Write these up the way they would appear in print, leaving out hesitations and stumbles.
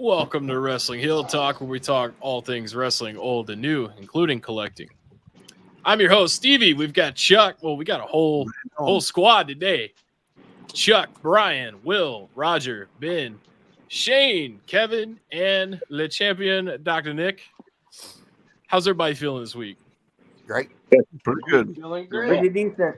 Welcome to Wrestling Hill Talk, where we talk all things wrestling, old and new, including collecting. I'm your host, Stevie. We've got Chuck. Well, we got a whole squad today. Chuck, Brian, Will, Roger, Ben, Shane, Kevin, and Le Champion, Dr. Nick. How's everybody feeling this week? Great. Pretty good. Feeling great. Pretty decent.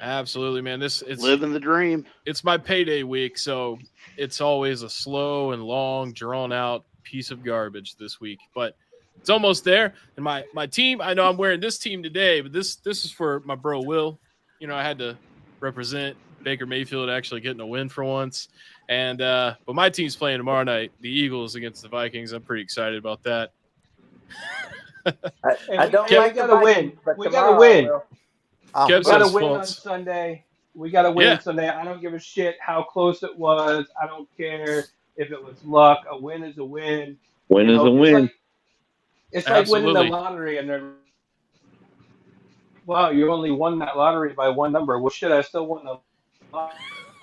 Absolutely, man. It's Living the dream. It's my payday week, so it's always a slow and long, drawn-out piece of garbage this week. But it's almost there. And my team, I know I'm wearing this team today, but this is for my bro Will. You know, I had to represent Baker Mayfield actually getting a win for once. And but my team's playing tomorrow night, the Eagles against the Vikings. I'm pretty excited about that. I don't we like gotta win. but We tomorrow gotta win. I will. We Kev gotta says win on false. Sunday. We gotta win Yeah. Sunday. I don't give a shit how close it was. I don't care if it was luck. A win is a win. Win is a win. It's like winning Absolutely. the lottery, and then, wow, you only won that lottery by one number. Well, shit, I still won the lottery.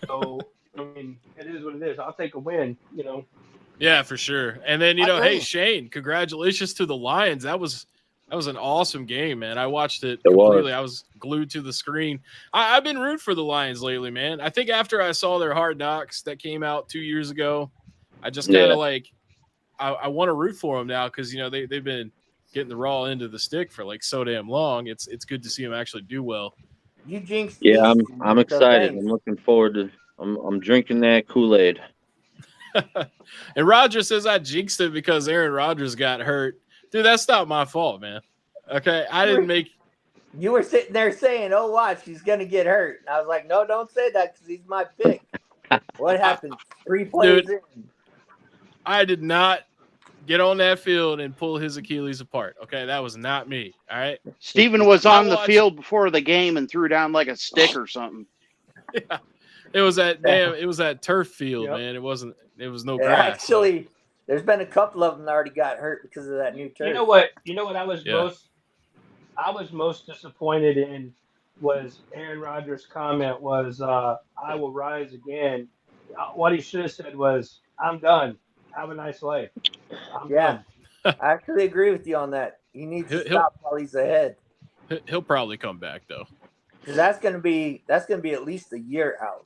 So, I mean, it is what it is. I'll take a win, you know. Yeah, for sure. And then, I hey, agree. Shane, congratulations to the Lions. That was an awesome game, man. I watched it It was. completely. I was glued to the screen. I've been rooting for the Lions lately, man. I think after I saw their Hard Knocks that came out 2 years ago, I just kind of I want to root for them now because, you know, they've been getting the raw end of the stick for like so damn long. It's good to see them actually do well. You jinxed Yeah, me, I'm so excited. thanks. I'm looking forward to. I'm drinking that Kool-Aid. And Roger says I jinxed it because Aaron Rodgers got hurt. Dude, that's not my fault, man. Okay, I didn't make. You were sitting there saying, "Oh, watch, he's gonna get hurt." And I was like, "No, don't say that because he's my pick." What happened? 3 plays in. I did not get on that field and pull his Achilles apart. Okay, that was not me. All right. Steven was I on the watched- field before the game and threw down like a stick or something. Yeah. It was that turf field, Yep. man. It was no Yeah, grass. actually, there's been a couple of them that already got hurt because of that new turf. You know what? Yeah. I was most disappointed in was Aaron Rodgers' comment was, "I will rise again." What he should have said was, "I'm done. Have a nice life." I'm Yeah. done. I actually agree with you on that. He needs to He'll- stop while he's ahead He'll probably come back though. because that's gonna be at least a year out.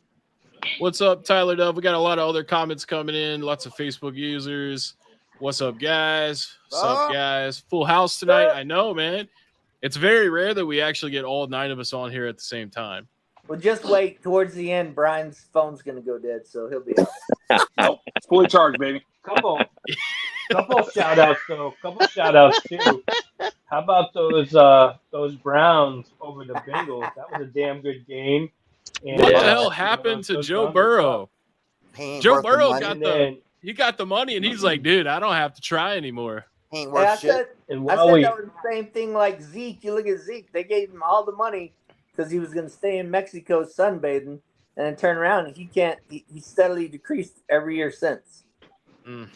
What's up, Tyler Dove? We got a lot of other comments coming in. Lots of Facebook users. What's up, guys? What's up, guys? Full house tonight. I know, man. It's very rare that we actually get all 9 of us on here at the same time. Well, just wait. Towards the end, Brian's phone's gonna go dead, so he'll be out. Nope. Fully charged, baby. Couple shout outs though. Couple shout outs too. How about those Browns over the Bengals? That was a damn good game. And, What the Yeah. hell happened to those Joe Browns are Burrow? tough. He ain't Joe worth the Burrow money. got And then, He got the money, and he's like, dude, I don't have to try anymore. He ain't Yeah, I worth shit. said, and I while said we, that was the same thing like Zeke. You look at Zeke; they gave him all the money because he was going to stay in Mexico sunbathing, and then turn around and he can't. He steadily decreased every year since.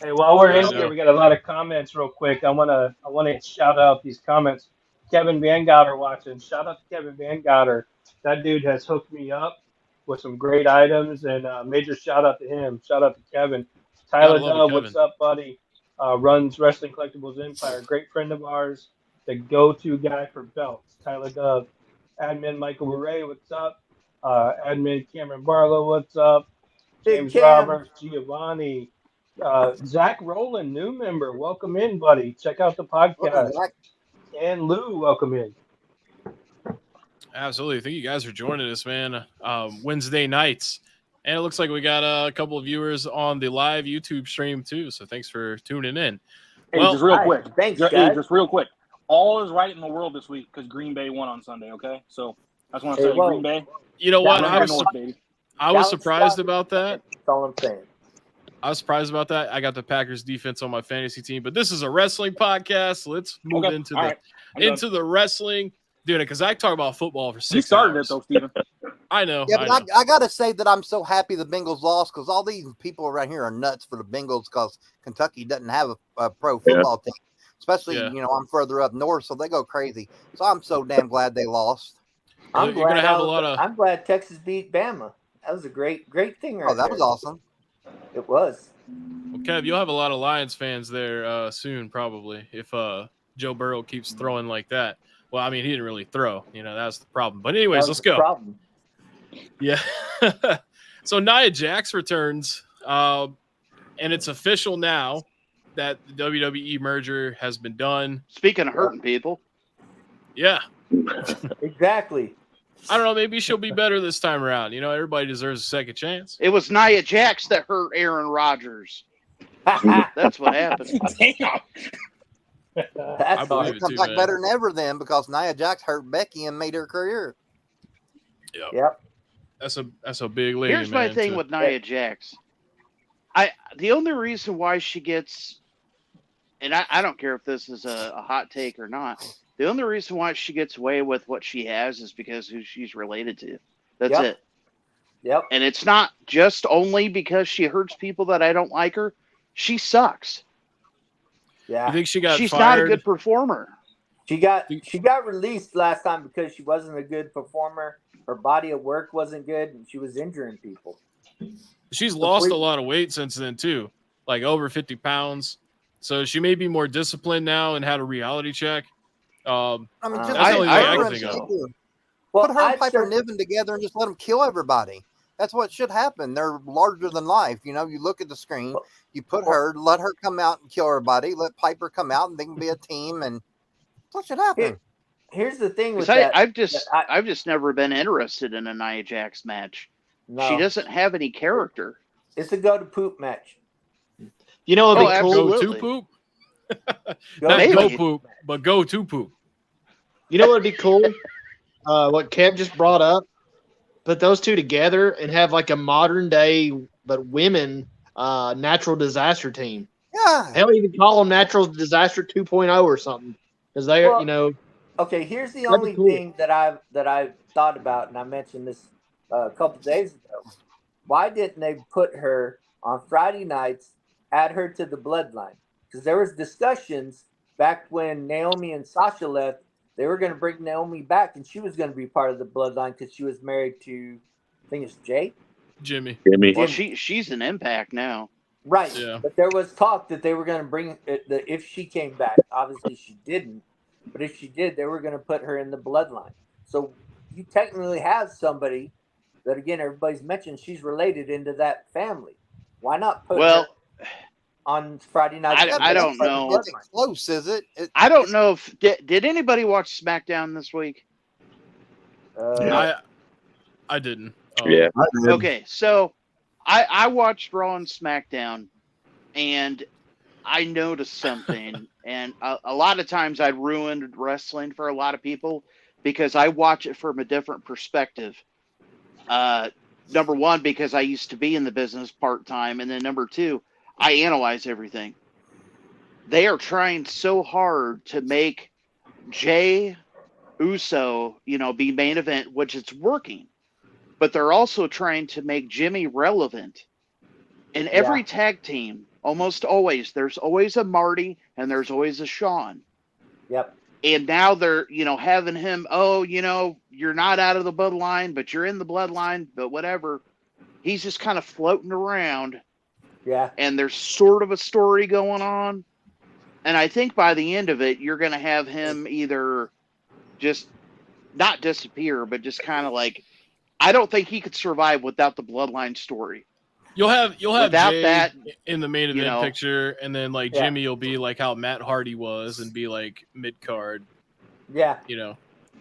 hey, while we're in Yeah. here, we got a lot of comments real quick. I wanna shout out these comments. Kevin Van Gotter watching. Shout out to Kevin Van Gotter. That dude has hooked me up with some great items, and major shout out to him. Shout out to Kevin. Tyler Gotta love Dove, Kevin. what's up, buddy? Runs Wrestling Collectibles Empire. Great friend of ours. The go-to guy for belts. Tyler Dove. Admin Michael Murray, what's up? Admin Cameron Barlow, what's up? Big James Cam. Roberts, Giovanni. Zach Rowland, new member. Welcome in, buddy. Check out the podcast. Zach. And Lou, welcome in. Absolutely. Thank you guys for joining us, man. Wednesday nights. And it looks like we got a couple of viewers on the live YouTube stream, too. So thanks for tuning in. Hey, Well, just real Hi. quick. Thanks, Just, guys. just real quick. All is right in the world this week because Green Bay won on Sunday, okay? So I just want to Hey, say whoa. Green Bay. You know what? Down I was North, baby. Dallas surprised Cowboys. about that. That's all I'm saying. I was surprised about that. I got the Packers defense on my fantasy team, but this is a wrestling podcast. Let's move Okay. into All the right. I'm done. into the wrestling, dude. Because I talk about football for 6 You started hours. it, though, Steven. I know. Yeah, I but know. I got to say that I'm so happy the Bengals lost because all these people around here are nuts for the Bengals because Kentucky doesn't have a pro football team. Especially, Yeah. I'm further up north, so they go crazy. So I'm so damn glad they lost. You're gonna have a lot of- I'm glad Texas beat Bama. That was a great thing right Oh, that there. was awesome. It was. Well, Kev, you'll have a lot of Lions fans there soon, probably, if Joe Burrow keeps throwing like that. Well, I mean, he didn't really throw. That's the problem. But anyways, let's go. Problem. Yeah. So Nia Jax returns, and it's official now that the WWE merger has been done. Speaking of hurting people, Yeah. Exactly. I don't know. Maybe she'll be better this time around. Everybody deserves a second chance. it was Nia Jax that hurt Aaron Rodgers. That's what happened. Damn. I That's believe hard. it. Comes too, back man. better than ever then because Nia Jax hurt Becky and made her career. Yep. That's a big lady. Here's my man, thing to- with Nia Jax. The only reason why she gets, and I don't care if this is a hot take or not, the only reason why she gets away with what she has is because who she's related to. That's Yep. it. Yep. And it's not just only because she hurts people that I don't like her. She sucks. You Yeah. think she got She's fired? not a good performer. She got released last time because she wasn't a good performer. Her body of work wasn't good, and she was injuring people. She's lost a lot of weight since then too, like over 50 pounds. So she may be more disciplined now and had a reality check. I mean, just That's the only way I put her can in think of. Niven. Well, Put her and I'd Piper say- Niven together and just let them kill everybody. That's what should happen. They're larger than life. You look at the screen, you put her, let her come out and kill everybody, let Piper come out and they can be a team, and what should happen? Here's the thing with 'Cause that. I've just I- I've just never been interested in a Nia Jax match. No, She doesn't have any character. it's a go to poop match. You know what'd Oh, be cool? Go absolutely. to poop, Go not Maybe. go poop, but go to poop. You know what'd be cool? What Kev just brought up. Put those two together and have like a modern day but women natural disaster team. Yeah. Hell, even call them Natural Disaster 2.0 or something, because they, Well- Okay, here's the That'd be only cool. thing that I've thought about, and I mentioned this a couple days ago. Why didn't they put her on Friday nights, add her to the bloodline? Because there was discussions back when Naomi and Sasha left. They were going to bring Naomi back, and she was going to be part of the bloodline because she was married to, I think it's Jay. Jimmy. Jimmy. Well, she's an Impact now. Right. Yeah. But there was talk that they were going to bring it, if she came back. Obviously, she didn't. But if she did, they were going to put her in the bloodline. So you technically have somebody that, again, everybody's mentioned she's related into that family. Why not put Well, her on Friday night? I don't know. It's close, is it? I don't know if did anybody watch SmackDown this week? I didn't. Yeah. Okay, so I watched Raw and SmackDown, and I noticed something. And a lot of times I ruined wrestling for a lot of people because I watch it from a different perspective. Number one, because I used to be in the business part-time. And then number two, I analyze everything. They are trying so hard to make Jay Uso, be main event, which it's working. But they're also trying to make Jimmy relevant. In every tag team, almost always, there's always a Marty and there's always a Shawn. Yep. And now they're, having him, you're not out of the bloodline, but you're in the bloodline, but whatever. He's just kind of floating around. Yeah. And there's sort of a story going on. And I think by the end of it, you're going to have him either just not disappear, but just kind of like, I don't think he could survive without the bloodline story. You'll have Without Jay that, in the main event picture, and then like Yeah. Jimmy will be like how Matt Hardy was and be like mid card. Yeah. I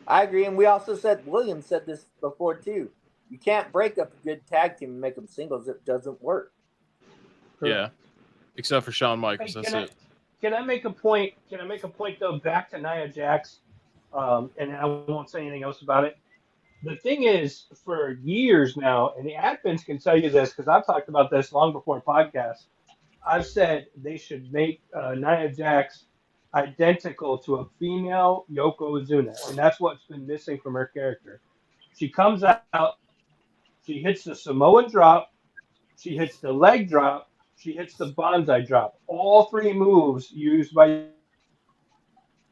I agree. And we also said, William said this before too. You can't break up a good tag team and make them singles. It doesn't work. Yeah. Except for Shawn Michaels. Hey, That's it. Can I make a point? Can I make a point though back to Nia Jax? And I won't say anything else about it. The thing is, for years now, and the admins can tell you this because I've talked about this long before podcasts. I've said they should make Nia Jax identical to a female Yokozuna, and that's what's been missing from her character. She comes out, she hits the Samoan drop, she hits the leg drop, she hits the bonsai drop. All three moves used by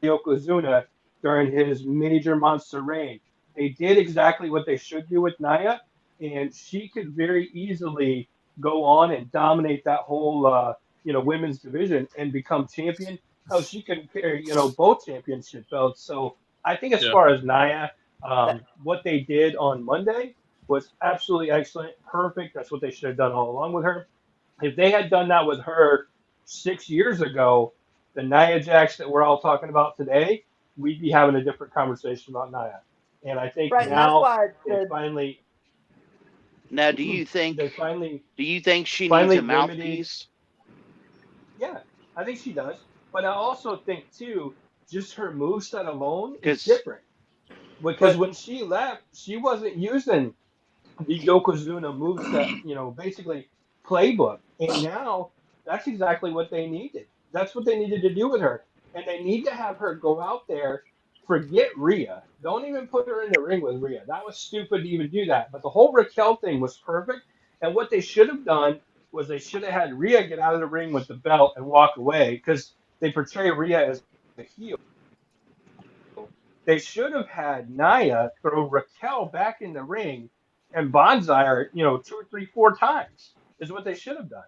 Yokozuna during his major monster reign. They did exactly what they should do with Nia, and she could very easily go on and dominate that whole women's division and become champion. How she can carry, both championship belts. So I think as Yeah. far as Nia, what they did on Monday was absolutely excellent, perfect. That's what they should have done all along with her. If they had done that with her 6 years ago, the Nia Jax that we're all talking about today, we'd be having a different conversation about Nia. And I think Right, and that's now why I they said finally Now, do you think she needs finally a remedied. mouthpiece? Yeah, I think she does. But I also think too, just her moveset alone is 'Cause- different. Because But- when she left, she wasn't using the Yokozuna moveset, basically playbook. And now that's exactly what they needed. That's what they needed to do with her. And they need to have her go out there, forget Rhea. Don't even put her in the ring with Rhea. That was stupid to even do that. But the whole Raquel thing was perfect. And what they should have done was they should have had Rhea get out of the ring with the belt and walk away because they portray Rhea as a heel. They should have had Nia throw Raquel back in the ring and bonsai her, 2 or 3, 4 times is what they should have done.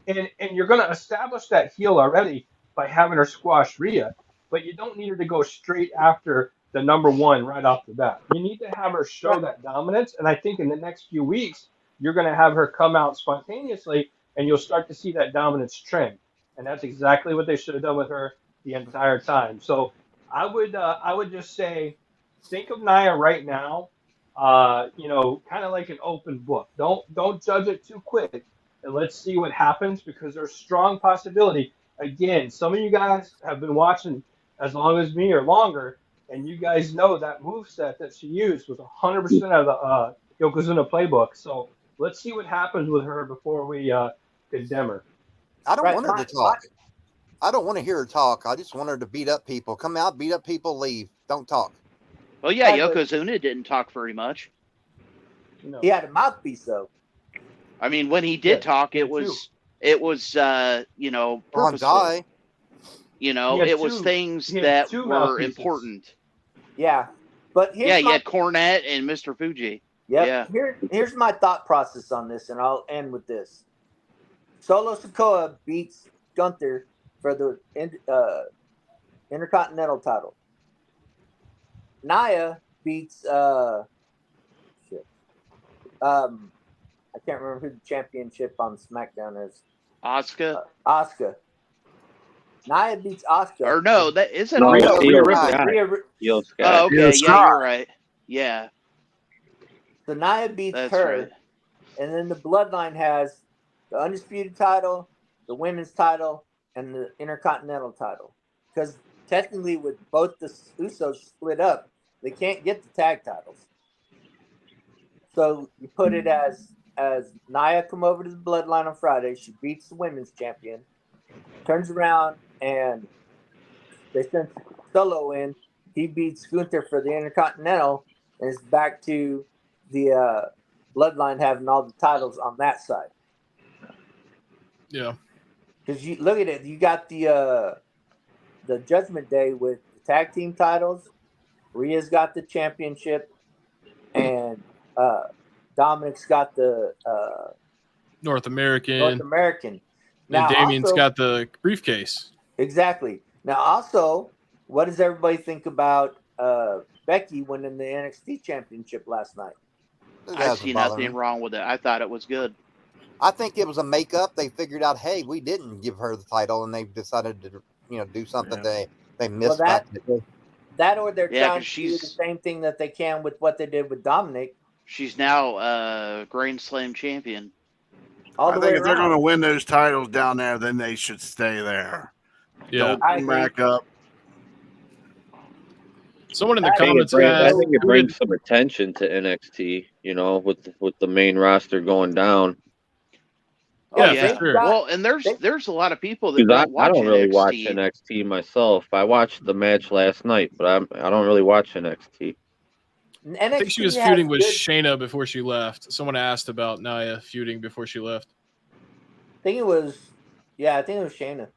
And you're going to establish that heel already by having her squash Rhea, but you don't need her to go straight after the number one right off the bat. You need to have her show that dominance, and I think in the next few weeks you're going to have her come out spontaneously, and you'll start to see that dominance trend. And that's exactly what they should have done with her the entire time. So I would just say, think of Nia right now, kind of like an open book. Don't judge it too quick, and let's see what happens because there's strong possibility. Again, some of you guys have been watching as long as me or longer, and you guys know that moveset that she used was 100% of the Yokozuna playbook. So let's see what happens with her before we condemn her. I don't Right, want her my- to talk. I don't want to hear her talk. I just want her to beat up people. Come out, beat up people, leave. Don't talk. Well, yeah, Right, but- Yokozuna didn't talk very much. No. He had a mouthpiece though. I mean, when he did Yeah, talk, me it too. was purposeful. Bonsai. He had it was two- things he had that two were mouthpieces. important. Yeah, but here's Yeah, you my, had Cornette and Mr. Fuji. yep, yeah. here's my thought process on this, and I'll end with this. Solo Sikoa beats Gunther for the Intercontinental title. Nia beats I can't remember who the championship on SmackDown is. Asuka. Asuka. Nia beats Asuka. Or no, that isn't No, Rhea. Io Ripley. Sky. Rhea- Io Sky. Oh, okay. Yeah, Yeah, Sky. you're right. Yeah, So Nia beats that's her, right. and then the Bloodline has the Undisputed title, the Women's title, and the Intercontinental title. Because technically, with both the Usos split up, they can't get the tag titles. So you put it as Nia come over to the Bloodline on Friday. She beats the Women's champion, turns around, and they send Solo in. He beats Gunther for the Intercontinental, and it's back to the Bloodline having all the titles on that side. Yeah. Because you look at it, you got the Judgment Day with the tag team titles. Rhea's got the championship, and Dominic's got the North American. North American. and Damien's also- got the briefcase. exactly. Now, also, what does everybody think about Becky winning the NXT championship last night? It I doesn't see bother nothing me. wrong with it. I thought it was good. I think it was a makeup. They figured out, hey, we didn't give her the title, and they decided to, do something they missed. that- back in the day. That or they're Yeah, trying 'cause to do the she's- same thing that they can with what they did with Dominic She's now Grand Slam champion. all I the think way if they're going to around. win those titles down there, then they should stay there. Yeah. Don't I come agree. back up. Someone in the I I think comments I asked, think it who brings did- some attention to NXT, with the main roster going down. Oh Yeah, yeah. for sure. Well, and there's a lot of people that Because don't watch I don't really watch NXT. NXT myself. I watched the match last night, but I don't really watch NXT. I think she was NXT has feuding with good- Shayna before she left. Someone asked about Nia feuding before she left. I think it was Shayna.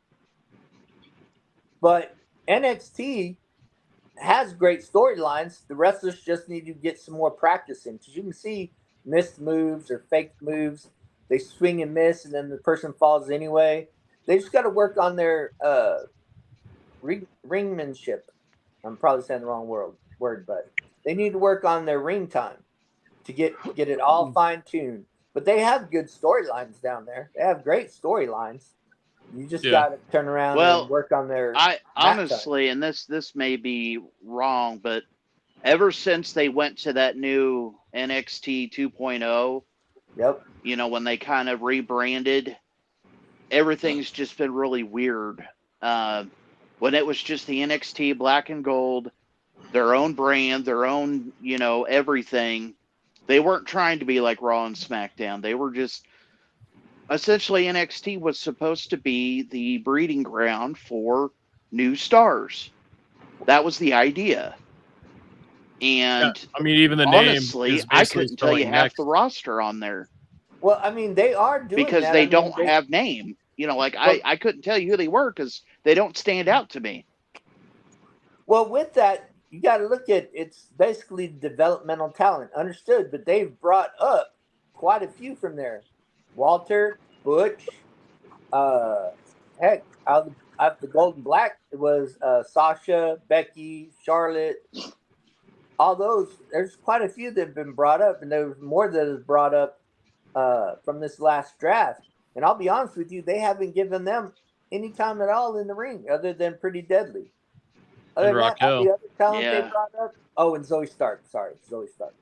But NXT has great storylines. The wrestlers just need to get some more practice in. Because you can see missed moves or fake moves. They swing and miss, and then the person falls anyway. They just got to work on their ringmanship. I'm probably saying the wrong word, but they need to work on their ring time to get it all fine tuned. But they have good storylines down there. They have great storylines. You just got to turn around and work on their. I honestly, and this may be wrong, but ever since they went to that new NXT 2.0, yep, you know, when they kind of rebranded, everything's just been really weird. When it was just the NXT Black and Gold, their own brand, their own, you know, everything. They weren't trying to be like Raw and SmackDown. They were just essentially NXT was supposed to be the breeding ground for new stars. That was the idea. And I mean, even the honestly, name is I couldn't tell you spelling half next. the roster on there. Well, I mean, they are doing because that. they don't have name. You know, like Well, I couldn't tell you who they were because they don't stand out to me. Well, with that, you got to look at it's basically developmental talent, understood. But they've brought up quite a few from there. Walter, Butch, heck, out of the Golden Black, it was Sasha, Becky, Charlotte. All those, there's quite a few that have been brought up, and there's more that is brought up from this last draft. And I'll be honest with you, they haven't given them any time at all in the ring other than Pretty Deadly. Other than that, all the other talent they brought up. Oh, and Zoe Stark. Sorry, Zoe Stark.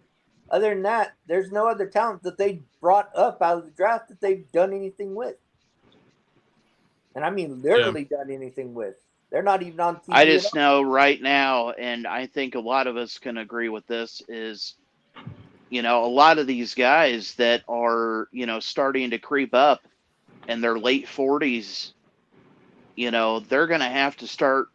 Other than that, there's no other talent that they brought up out of the draft that they've done anything with. And I mean literally done anything with. They're not even on TV. I just know right now, and I think a lot of us can agree with this, is, you know, a lot of these guys that are, you know, starting to creep up in their late 40s, you know, they're going to have to start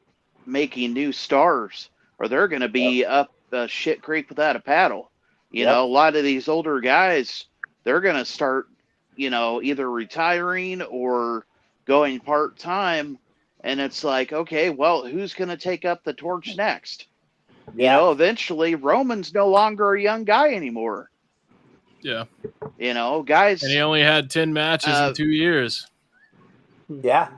making new stars or they're going to be up shit creek without a paddle. You know, a lot of these older guys, they're going to start, you know, either retiring or going part-time. And it's like, okay, well, who's going to take up the torch next? You know, eventually Roman's no longer a young guy anymore. Yeah. You know, guys. And he only had 10 matches in 2 years. Yeah.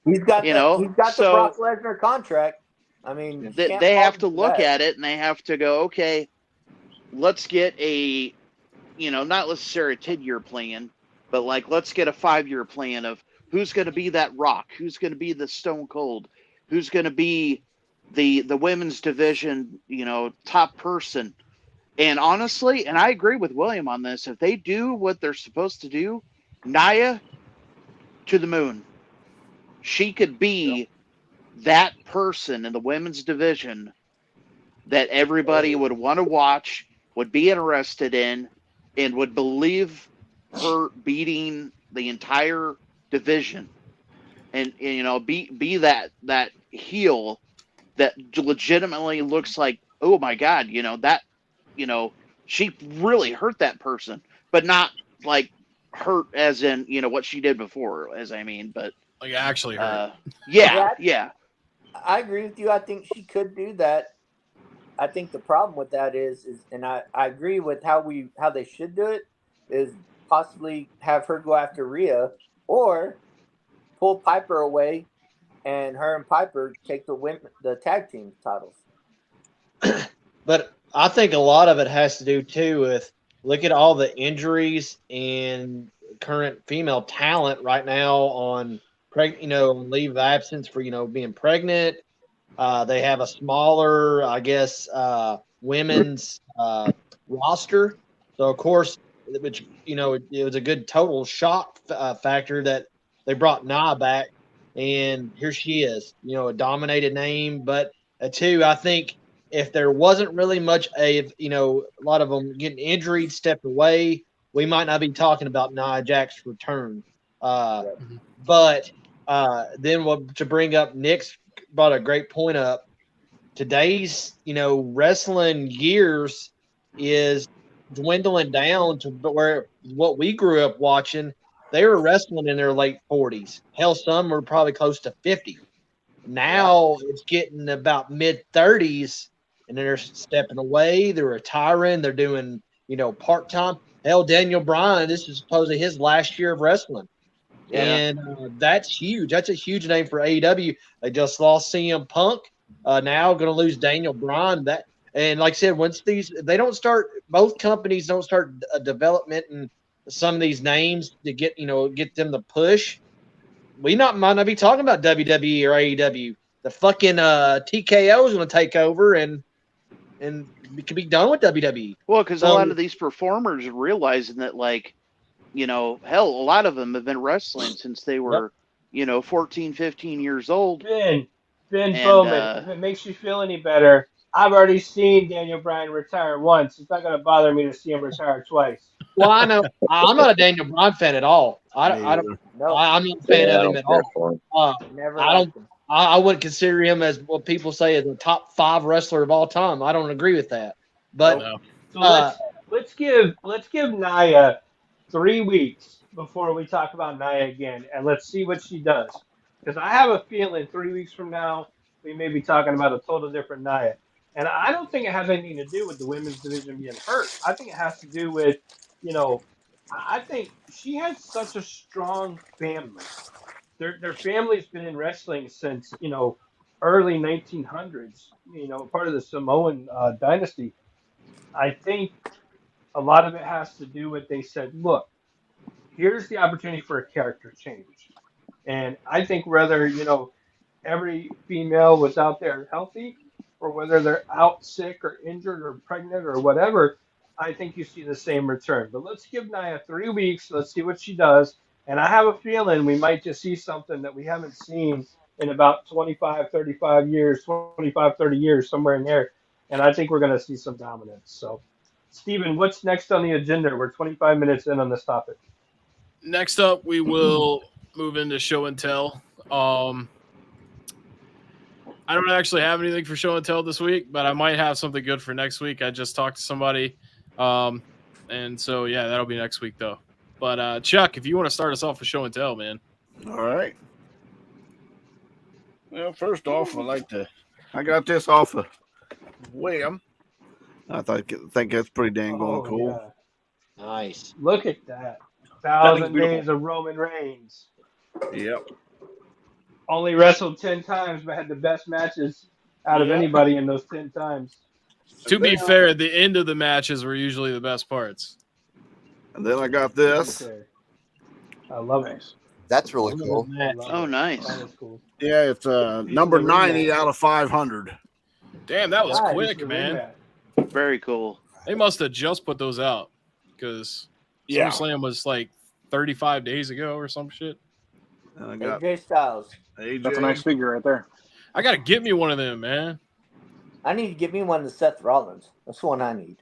He's got You know, he's got the so- Brock Lesnar contract. I mean, you can't They have to fault look that. at it and they have to go, okay, let's get a, you know, not necessarily a 10-year plan, but like, let's get a 5-year plan of who's going to be that Rock, who's going to be the Stone Cold, who's going to be the women's division, you know, top person. And honestly, and I agree with William on this, if they do what they're supposed to do, Nia to the moon. She could be that person in the women's division that everybody would want to watch, would be interested in, and would believe her beating the entire division. And you know, be that heel that legitimately looks like, oh my God, you know, that, you know, she really hurt that person, but not like hurt as in, you know, what she did before, as I mean, but like actually hurt. Yeah. I agree with you. I think she could do that. I think the problem with that is and I agree with how they should do it, is possibly have her go after Rhea or pull Piper away and her and Piper take the tag team titles. But I think a lot of it has to do too with look at all the injuries and current female talent right now on on leave of absence for being pregnant. They have a smaller, I guess, women's roster. So of course, which it was a good total shock factor that they brought Nia back, and here she is, a dominated name. But two, I think if there wasn't really much a lot of them getting injured, stepped away, we might not be talking about Nia Jax's return. But then to bring up, Nick's brought a great point up. Today's wrestling years is dwindling down to where what we grew up watching, they were wrestling in their late 40s. Hell, some were probably close to 50. Now it's getting about mid 30s, and then they're stepping away. They're retiring. They're doing part time. Hell, Daniel Bryan, this is supposedly his last year of wrestling. Yeah. And that's huge. That's a huge name for AEW. They just lost CM Punk. Now going to lose Daniel Bryan. And like I said, once they don't start, both companies don't start development and some of these names to get them to push. We might not be talking about WWE or AEW. The fucking TKO is going to take over and we could be done with WWE. Well, because a lot of these performers are realizing that, like, hell, a lot of them have been wrestling since they were, 14, 15 years old. Ben Bowman, if it makes you feel any better, I've already seen Daniel Bryan retire once. It's not going to bother me to see him retire twice. Well, I know I'm not a Daniel Bryan fan at all. I'm not a fan of him at all. Never. I wouldn't consider him as what people say is the top 5 wrestler of all time. I don't agree with that. But so let's give Nia 3 weeks before we talk about Nia again, and let's see what she does. Because I have a feeling 3 weeks from now we may be talking about a total different Nia. And I don't think it has anything to do with the women's division being hurt. I think it has to do with, I think she has such a strong family. Their family's been in wrestling since, early 1900s, part of the Samoan dynasty. I think a lot of it has to do with they said, look, here's the opportunity for a character change. And I think whether, every female was out there healthy or whether they're out sick or injured or pregnant or whatever, I think you see the same return. But let's give Nia 3 weeks. Let's see what she does. And I have a feeling we might just see something that we haven't seen in about 25, 35 years, 25, 30 years, somewhere in there. And I think we're going to see some dominance. So, Steven, what's next on the agenda? We're 25 minutes in on this topic. Next up, we will move into show and tell. I don't actually have anything for show and tell this week, but I might have something good for next week. I just talked to somebody. And so, yeah, that'll be next week, though. But, Chuck, if you want to start us off with show and tell, man. All right. Well, first off, I got this off of Wham. I think that's pretty dang cool. Yeah. Nice. Look at that. 1,000 days of Roman Reigns. Yep. Only wrestled 10 times, but had the best matches out of anybody in those 10 times. To be fair, the end of the matches were usually the best parts. And then I got this. I love it. That's really cool. Oh, nice. Cool. Yeah, it's number 90 out of 500. Damn, that was quick, man. Very cool. They must have just put those out because SummerSlam was like 35 days ago or some shit. And I got AJ Styles. AJ. That's a nice figure right there. I got to get me one of them, man. I need to get me one of Seth Rollins. That's the one I need.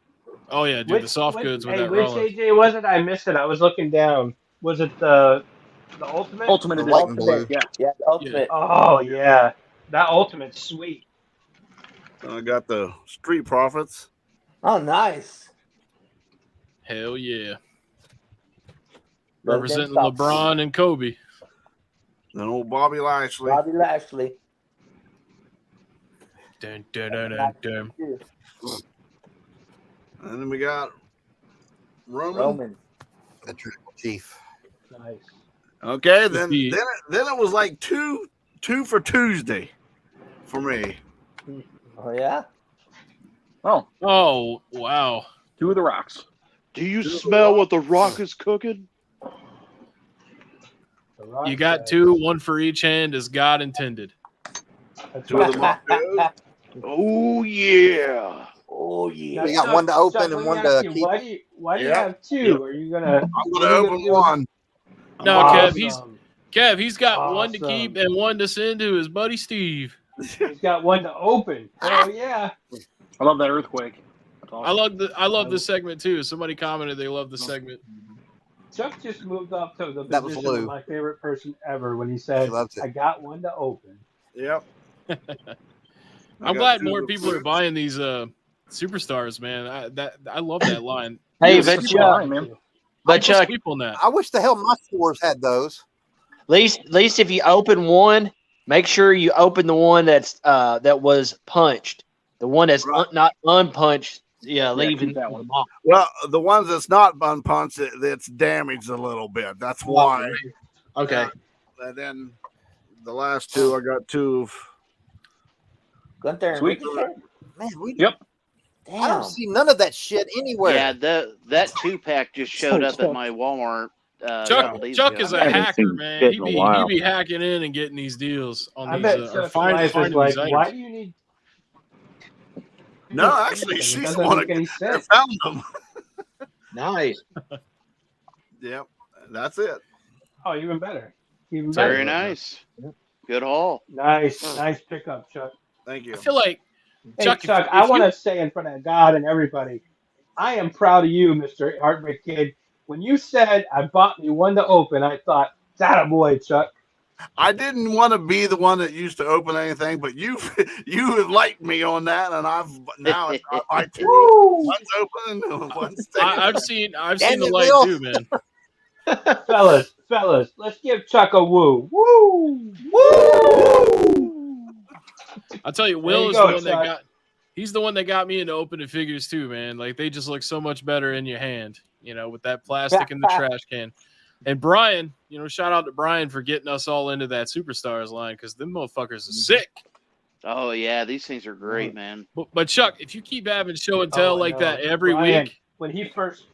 Oh, yeah, dude, the soft goods with that which Rollins. AJ was it? I missed it. I was looking down. Was it the Ultimate? Ultimate The Edition. white and blue. Yeah, the Ultimate. Oh, yeah. That Ultimate's sweet. And I got the Street Profits. Oh, nice. Hell yeah. Love Representing them socks. LeBron and Kobe. Then old Bobby Lashley. Bobby Lashley. Dun, dun, dun, dun, dun. And then we got Roman. The Triple Chief. Nice. Okay, then The- it was like two for Tuesday for me. Oh, yeah? Oh, Oh, wow. 2 of the Rocks. Do you smell what the Rock is cooking? The Rock You got said- 2, 1 for each hand as God intended. That's Two of right. the Marcos. Oh, yeah. Oh, yeah. You got one to open and one to keep. Why do you Yeah. have 2? Are you gonna? I'm going to open one. No, Awesome. Kev, he's got one to Awesome. keep and one to send to his buddy Steve. He's got one to open. Oh yeah. I love that earthquake. That's awesome. I love this segment too. Somebody commented they love the segment. Chuck just moved up to the That was position of Lou. my favorite person ever when he said, He loves it. "I got one to open." Yep. I'm glad more people are buying these superstars, man. I love that line. Hey, Yes, but it's Chuck, fine, man. but Chuck, sleep on that. I wish the hell my stores had those. at least if you open one, make sure you open the one that's that was punched. The one that's not unpunched. Yeah, leaving keep that one. Well, the ones that's not unpunched, it's damaged a little bit. That's why. Okay. And then the last two, I got two of. Gunther and Sweet. Ricochet? Man, Yep. I don't Damn. see none of that shit anywhere. Yeah, that 2-pack just showed up at my Walmart. A couple days Chuck ago. is a I haven't hacker, seen man. shit He in a be while. hacking in and getting these deals on I these bet or Chuck's finding wife is these like, items. why do you need? No, actually, It she's the doesn't one make any that sense. found them. Nice. Yep, that's it. Oh, even better. Even better. Very nice. Good haul. Nice pickup, Chuck. Thank you. I feel like Hey, Chuck, Chuck, if I you- want to say in front of God and everybody, I am proud of you, Mr. Heartbreak Kid. When you said I bought me one to open, I thought, that a boy, Chuck. I didn't want to be the one that used to open anything, but you have liked me on that, and now it's my two. Woo! One's open and one's staying. I've seen Damn the it, light Will. too, man. fellas, let's give Chuck a woo. Woo! Woo! I'll tell you, There Will you is go, the one that Chuck. got. He's the one that got me into opening figures too, man. Like they just look so much better in your hand, with that plastic in the trash can. And Brian, shout out to Brian for getting us all into that Superstars line because them motherfuckers are sick. Oh yeah, these things are great, man. But Chuck, if you keep having show and tell I like know. that every Brian, week, when he first,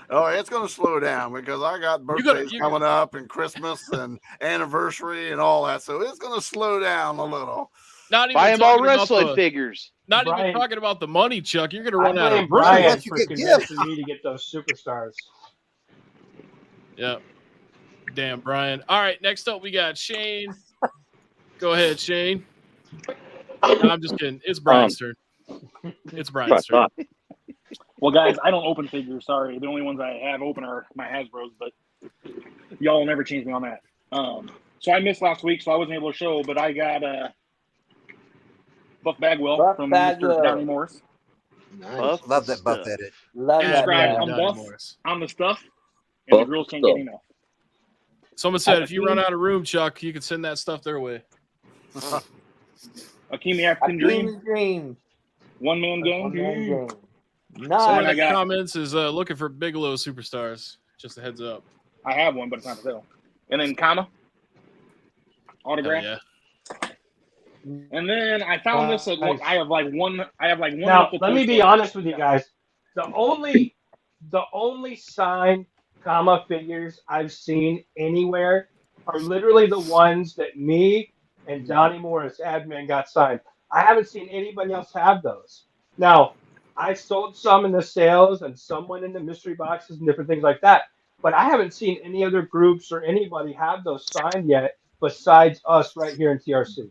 Oh, it's going to slow down because I got birthdays coming up and Christmas and anniversary and all that, so it's going to slow down a little. not even Buy them all talking about wrestling the- figures. Not even Brian- talking about the money, Chuck. You're gonna I run out blame of room. Brian Let you for get convincing me to get those Superstars. Yeah. Damn, Brian. All right, next up we got Shane. Go ahead, Shane. No, I'm just kidding. It's Brian's turn. It's Brian's turn. Well, guys, I don't open figures. Sorry, the only ones I have open are my Hasbro's, but y'all will never change me on that. So I missed last week, so I wasn't able to show, but I got Buff Bagwell Buff from Bagwell. Mr. Downey Morris. Buff Love that buff stuff. edit. Love Yeah, that. right. guy. I'm Johnny Buff. Morris. I'm the stuff, and the Buff girls can't stuff. get enough. Someone said if you run out of room, Chuck, you can send that stuff their way. Akimi African Dream, Dream. Dream. one man game. One-man game. Someone Nice. in I the got- comments is looking for Bigelow Superstars. Just a heads up. I have one, but it's not for sale. And then Kama Hell autograph. yeah. And then I found this at Nice. I have like one. Now, local let toy me be store. honest with you guys. The only signed comma figures I've seen anywhere are literally the ones that me and Johnny Morris admin got signed. I haven't seen anybody else have those. Now, I sold some in the sales and some went into mystery boxes and different things like that. But I haven't seen any other groups or anybody have those signed yet besides us right here in TRC.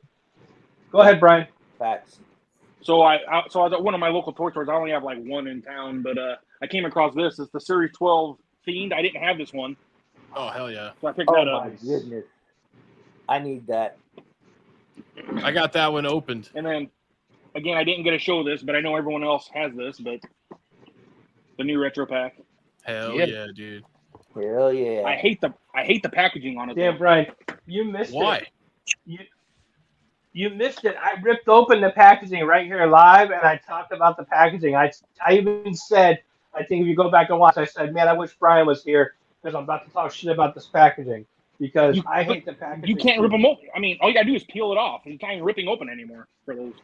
Go ahead, Brian. Facts. So I was at one of my local toy stores. I only have like one in town, but I came across this. It's the Series 12 Fiend. I didn't have this one, Oh hell yeah. so I picked Oh that my up. goodness. I need that. I got that one opened. And then again, I didn't get to show this, but I know everyone else has this. But the new retro pack. Hell Yep. yeah, dude. Hell yeah. I hate the packaging on it. Damn, though. Brian, you missed Why? it. You missed it. I ripped open the packaging right here live, and I talked about the packaging. I even said, I think if you go back and watch, I said, man, I wish Brian was here because I'm about to talk shit about this packaging because I hate the packaging. You can't rip them open. I mean, all you gotta do is peel it off. It's not even ripping open anymore for those.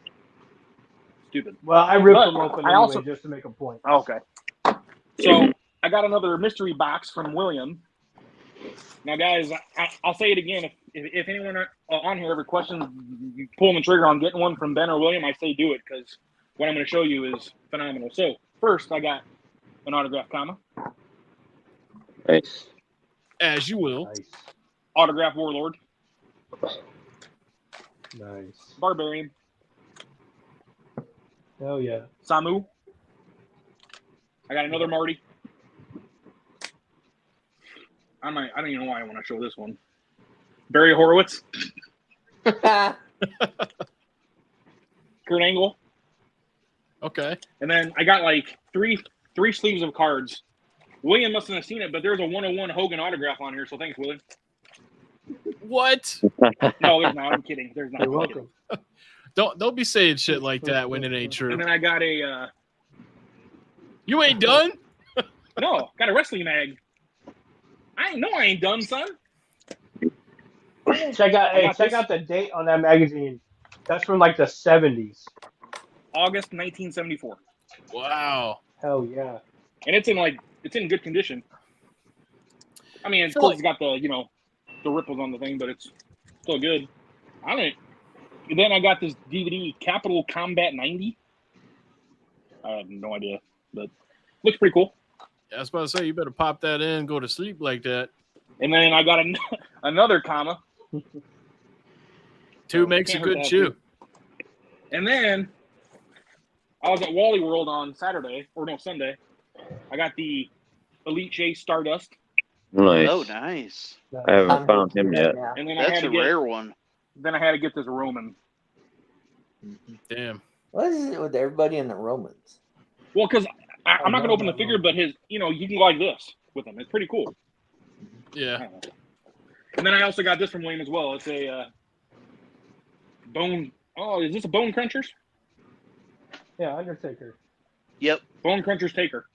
Stupid. Well, I ripped But them open I anyway also- just to make a point. Okay. So I got another mystery box from William. Now, guys, I'll say it again. If anyone on here ever questions pulling the trigger on getting one from Ben or William, I say do it because what I'm going to show you is phenomenal. So first, I got an autograph comma, Nice. As you will. Nice. autograph Warlord, Nice. Barbarian, Hell yeah. Samu. I got another Marty. I don't even know why I want to show this one. Barry Horowitz, Kurt Angle, Okay. and then I got like three sleeves of cards. William mustn't have seen it, but there's a 101 Hogan autograph on here, so thanks, William. What? No, there's not. I'm kidding. There's not. You're I'm kidding. welcome. Don't be saying shit like that when it ain't true. And then I got a You ain't done? got a wrestling mag. I know I ain't done, son. Check out I got check this. out the date on that magazine. That's from like the 70s. August 1974, Wow. Hell yeah. and it's in good condition. I mean, of feel course, it's got the the ripples on the thing, but it's still good. I mean, then I got this DVD, Capital Combat 90. I have no idea, but looks pretty cool. Yeah, I was about to say, you better pop that in, go to sleep like that. And then I got another comma. Two makes a can't hurt good to chew. have And then I was at Wally World on Sunday. I got the Elite Chase Stardust, Nice. Oh, nice. I haven't found him yet. Yeah. and then I That's had a to get rare one. this Roman. Damn. What is it with everybody in the Romans? Well, because I'm not know gonna open the that figure, one. but his you can go like this with him. It's pretty cool. Yeah. And then I also got this from William as well. It's a bone. Oh, is this a Bone Crunchers? Yeah, Undertaker. Yep. Bone Crunchers Taker.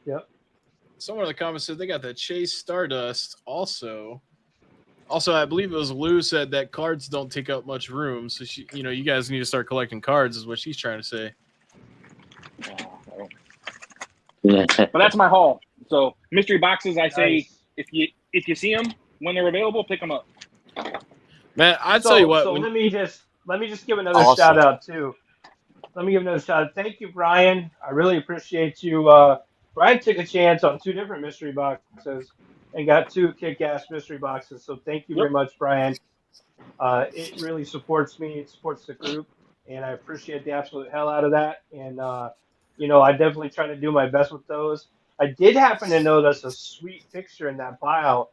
Yep. Someone in the comments said they got that Chase Stardust also. Also, I believe it was Lou said that cards don't take up much room. So, you guys need to start collecting cards is what she's trying to say. But that's my haul. So mystery boxes, I say Nice. if you see them when they're available, pick them up. Man, I tell you what. So when- let me just give another Awesome. shout out too. Let me give another shout out. Thank you, Brian. I really appreciate you. Brian took a chance on 2 different mystery boxes and got 2 kick-ass mystery boxes. So thank you very much, Brian. It really supports me. It supports the group, and I appreciate the absolute hell out of that. And I definitely try to do my best with those. I did happen to notice a sweet picture in that pile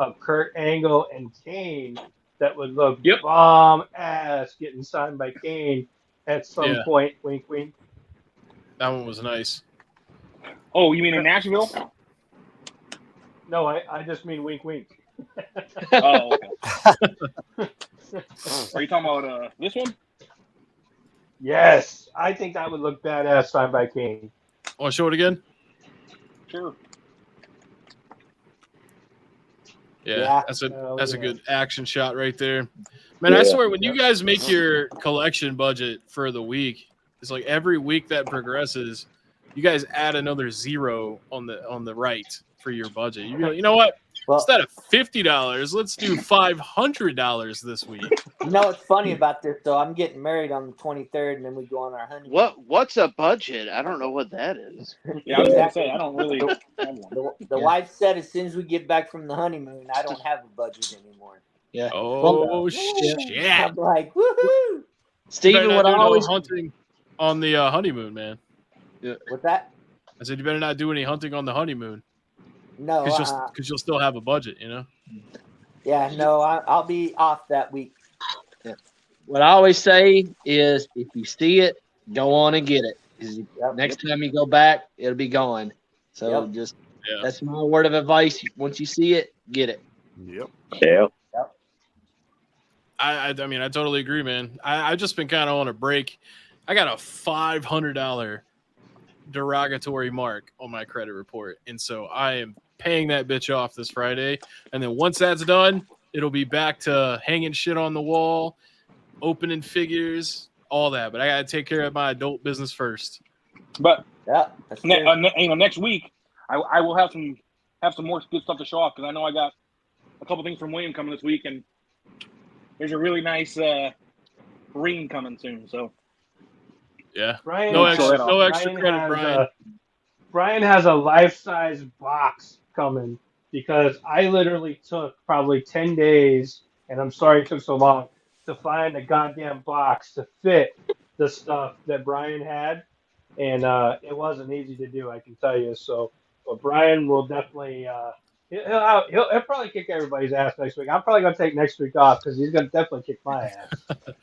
of Kurt Angle and Kane that would look Yep. bomb ass getting signed by Kane at some Yeah. point. Wink, wink. that one was nice. Oh, you mean in Nashville? No, I just mean wink, wink. Oh, okay. Are you talking about this one? Yes, I think that would look badass signed by Kane. Want to show it again? Sure. Yeah, Yeah. that's Hell a yeah. good action shot right there. Man, I swear when you guys make your collection budget for the week, it's like every week that progresses, you guys add another 0 on the right for your budget. You go, you know what? Well, Instead of $50, let's do $500 this week. you know what's funny about this though? I'm getting married on the 23rd, and then we go on our honeymoon. What's a budget? I don't know what that is. Yeah, I was gonna Exactly. say I don't really have one. The wife said as soon as we get back from the honeymoon, I don't have a budget anymore. Yeah. Oh shit! I'm like, woohoo! Steven, Better what not I do no always hunting on the honeymoon, man. What's that? I said you better not do any hunting on the honeymoon No, because you'll still have a budget, yeah, no, I'll be off that week. what I always say is if you see it, go on and get it. 'Cause Yep. next time you go back, it'll be gone. So Yep. just Yeah. that's my word of advice. Once you see it, get it. Yep. Yeah. I mean, I totally agree, man. I've just been kind of on a break. I got a $500 derogatory mark on my credit report, and so I am paying that bitch off this Friday. And then once that's done, it'll be back to hanging shit on the wall, opening figures, all that. But I gotta take care of my adult business first. But Yeah, that's true. next week I will have some more good stuff to show off because I know I got a couple things from William coming this week, and there's a really nice ring coming soon. So Yeah. Brian, No extra- has- no extra Brian credit, has Brian. Brian has a life-size box coming because I literally took probably 10 days, and I'm sorry it took so long, to find a goddamn box to fit the stuff that Brian had. And it wasn't easy to do, I can tell you. So, but Brian will definitely he'll probably kick everybody's ass next week. I'm probably gonna take next week off because he's gonna definitely kick my ass.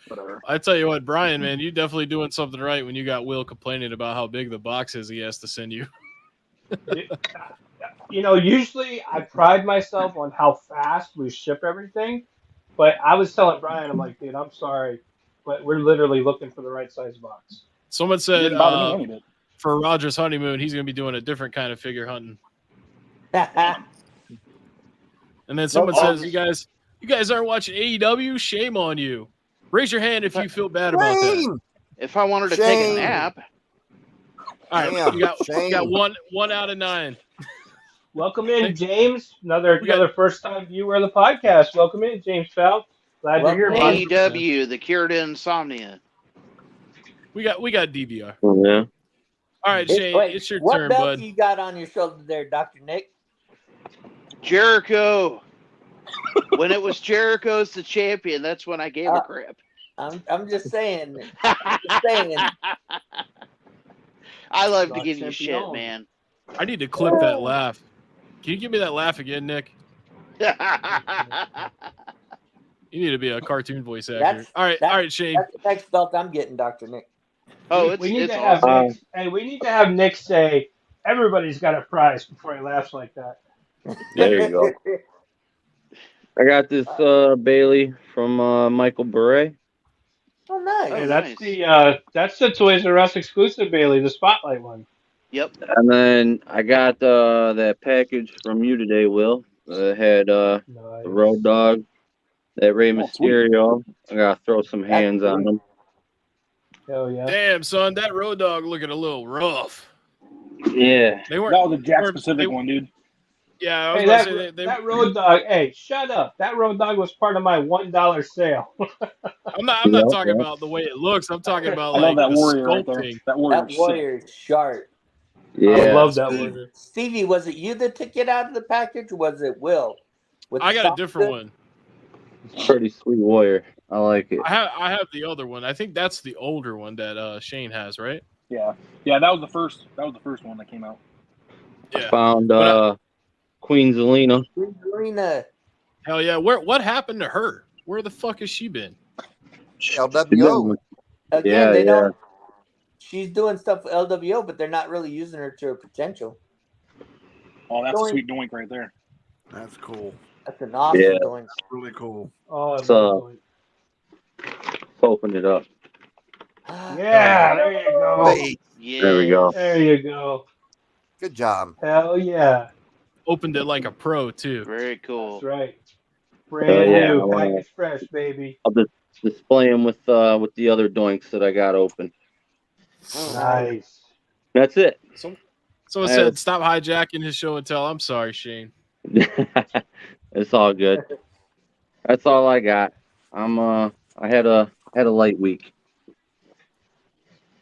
whatever. I tell you what, Brian, man, you definitely doing something right when you got Will complaining about how big the box is he has to send you. Usually I pride myself on how fast we ship everything, but I was telling Brian, I'm like, dude, I'm sorry, but we're literally looking for the right size box. Someone It said didn't bother me any bit. for Roger's honeymoon, he's going to be doing a different kind of figure hunting. And then someone Nope. says, you guys aren't watching AEW? Shame on you. Raise your hand if you feel bad about that. Shame. If I wanted to take a Shame. nap, All right, Damn, you got shame. one out of 9. Welcome in, Thanks. James. Another We got- first time viewer of the podcast. Welcome in, James Phelps. Glad you're here, Welcome buddy. AEW, the cure to insomnia. We got DVR. Yeah. All right, Shane, Wait, it's your what turn, belt bud. you got on your shoulder there, Dr. Nick? Jericho. When it was Jericho's the champion, that's when I gave a crap. I'm just saying. Just saying. I love to Not give you shit, champion. man. I need to clip that laugh. Can you give me that laugh again, Nick? You need to be a cartoon voice actor. That's- All right, Shane. That's the next belt I'm getting, Dr. Nick. Oh, we need it's to have awesome. Nick, hey, we need to have Nick say everybody's got a prize before he laughs like that. There you go. I got this Bailey from Michael Bure. Oh, nice. Hey, nice. that's the Toys R Us exclusive, Bailey, the Spotlight one. Yep. And then I got that package from you today, Will. That had the Nice. Road Dog, that Rey Oh, sweet. Mysterio. I got to throw some hands on him. Hell yeah. Damn, son, that Road Dog looking a little rough. Yeah. They weren't. That was a Jack weren't- specific they- one, dude. Yeah, I was Hey, about that, to say they, that Road Dog, hey, shut up. That Road Dog was part of my $1 sale. I'm not Yeah, talking yeah. about the way it looks. I'm talking about I like love that the warrior right there. sculpting. That warrior. That warrior is sharp. I Yeah. love that one. Stevie, was it you that took it out of the package, or was it Will? With I the got a soft different good? one. Pretty sweet warrior. I like it. I have the other one. I think that's the older one that Shane has, right? Yeah, that was the first. That was the first one that came out. Yeah. Found But Queen Zelina. Arena. Hell yeah. What happened to her? Where the fuck has she been? LWO. Again, Yeah, they yeah. don't. She's doing stuff with LWO, but they're not really using her to her potential. Oh, that's Doink. a sweet doink right there. That's cool. That's an awesome Yeah. doing. Really cool. Oh, I love So- it. Open it up. Yeah, there you go. Hey, Yeah. There we go. There you go. good job. Hell yeah. Opened it like a pro too. Very cool. That's right. Brand yeah, I new, wanna- package fresh, baby. I'll just display them with the other doinks that I got open. Nice. That's it. Someone I said have- stop hijacking his show and tell. I'm sorry, Shane. It's all good. That's all I got. I had a light week.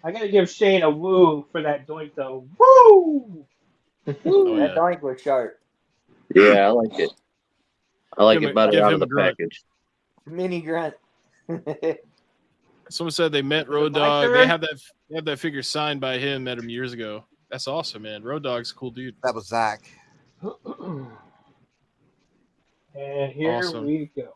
I gotta give Shane a woo for that doink though. Woo! Oh, That yeah. doink was sharp. Yeah, I like it. I like Give it better give out him of a the grunt. package. Mini grunt. Someone said they met Road my Dog. turn? They have that figure signed by him. Met him years ago. That's awesome, man. Road Dog's a cool dude. That was Zach. And here Awesome. we go.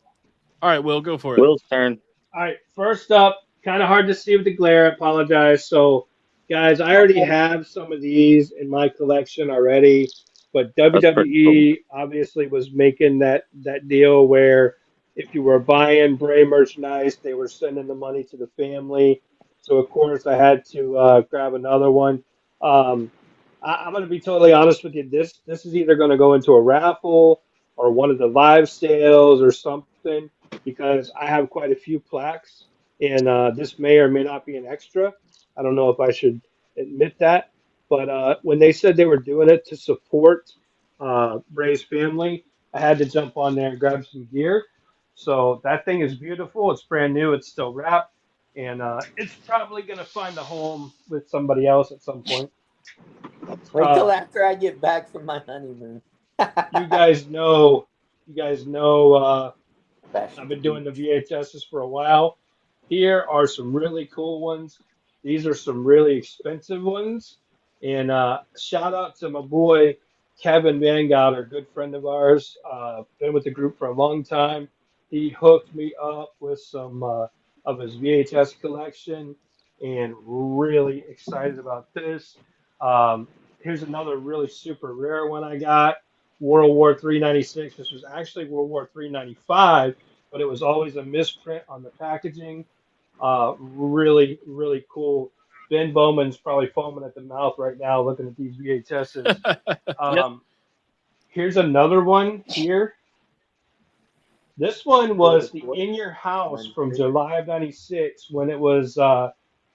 All right, Will, go for it. Will's turn. All right, first up, kind of hard to see with the glare. I apologize. So, guys, I already have some of these in my collection already, but pretty WWE obviously was making that deal where if you were buying Bray merchandise, they were sending the money to the family. So, of course, I had to grab another one. I'm going to be totally honest with you. This is either going to go into a raffle or one of the live sales or something, because I have quite a few plaques, and this may or may not be an extra. I don't know if I should admit that, but when they said they were doing it to support Bray's family, I had to jump on there and grab some gear. So that thing is beautiful. It's brand new. It's still wrapped, and it's probably going to find a home with somebody else at some point. Wait till after I get back from my honeymoon. You guys know Fashion. I've been doing the VHSs for a while. Here are some really cool ones. These are some really expensive ones. And shout out to my boy Kevin Van Gouder, good friend of ours. Been with the group for a long time. He hooked me up with some of his VHS collection, and really excited about this. Here's another really super rare one I got. World War 396. This was actually World War 395, but it was always a misprint on the packaging. Really, really cool. Ben Bowman's probably foaming at the mouth right now looking at these VHSs. Here's another one here. This one was the In Your House from July of '96 when it was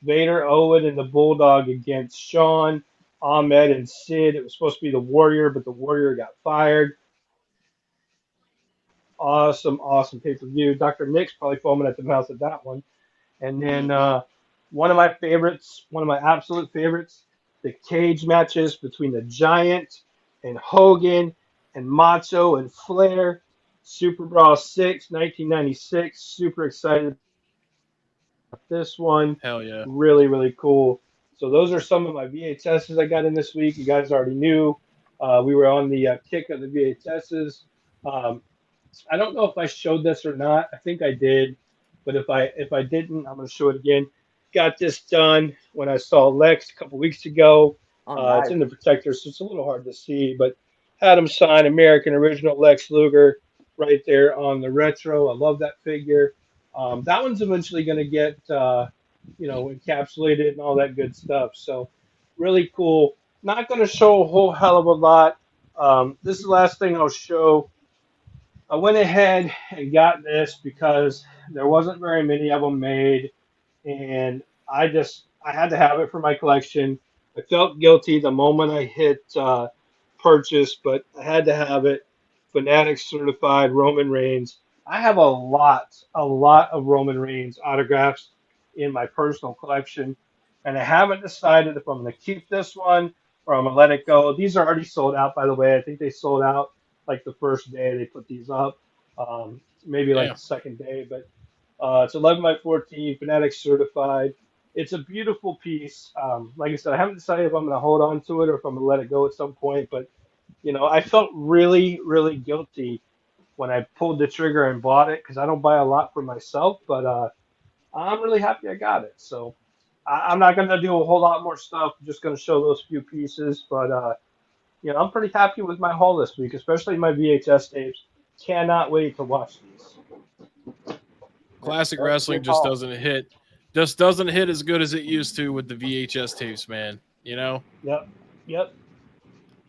Vader, Owen, and the Bulldog against Shawn, Ahmed, and Sid. It was supposed to be the Warrior, but the Warrior got fired. Awesome pay-per-view. Dr. Nick's probably foaming at the mouth at that one. And then one of my favorites, one of my absolute favorites, the cage matches between the Giant and Hogan and Macho and Flair. Super Brawl 6, 1996. Super excited about this one. Hell yeah. Really, really cool. So those are some of my VHSs I got in this week. You guys already knew. We were on the kick of the VHSs. I don't know if I showed this or not. I think I did. But if I didn't, I'm going to show it again. Got this done when I saw Lex a couple weeks ago. Nice. It's in the protector, so it's a little hard to see. But had him sign American Original Lex Luger right there on the retro. I love that figure. That one's eventually going to get, encapsulated and all that good stuff. So really cool. Not going to show a whole hell of a lot. This is the last thing I'll show. I went ahead and got this because there wasn't very many of them made, and I had to have it for my collection. I felt guilty the moment I hit purchase, but I had to have it. Fanatics certified Roman Reigns. I have a lot of Roman Reigns autographs in my personal collection, and I haven't decided if I'm going to keep this one or I'm going to let it go. These are already sold out, by the way. I think they sold out like the first day they put these up, maybe like the second day, but it's 11 by 14, Fanatics certified. It's a beautiful piece. Like I said, I haven't decided if I'm going to hold on to it or if I'm going to let it go at some point, but I felt really, really guilty when I pulled the trigger and bought it because I don't buy a lot for myself, but I'm really happy I got it. So I'm not going to do a whole lot more stuff. I'm just going to show those few pieces, but I'm pretty happy with my haul this week, especially my VHS tapes. Cannot wait to watch these. Classic wrestling just doesn't hit as good as it used to with the VHS tapes, man. Yep.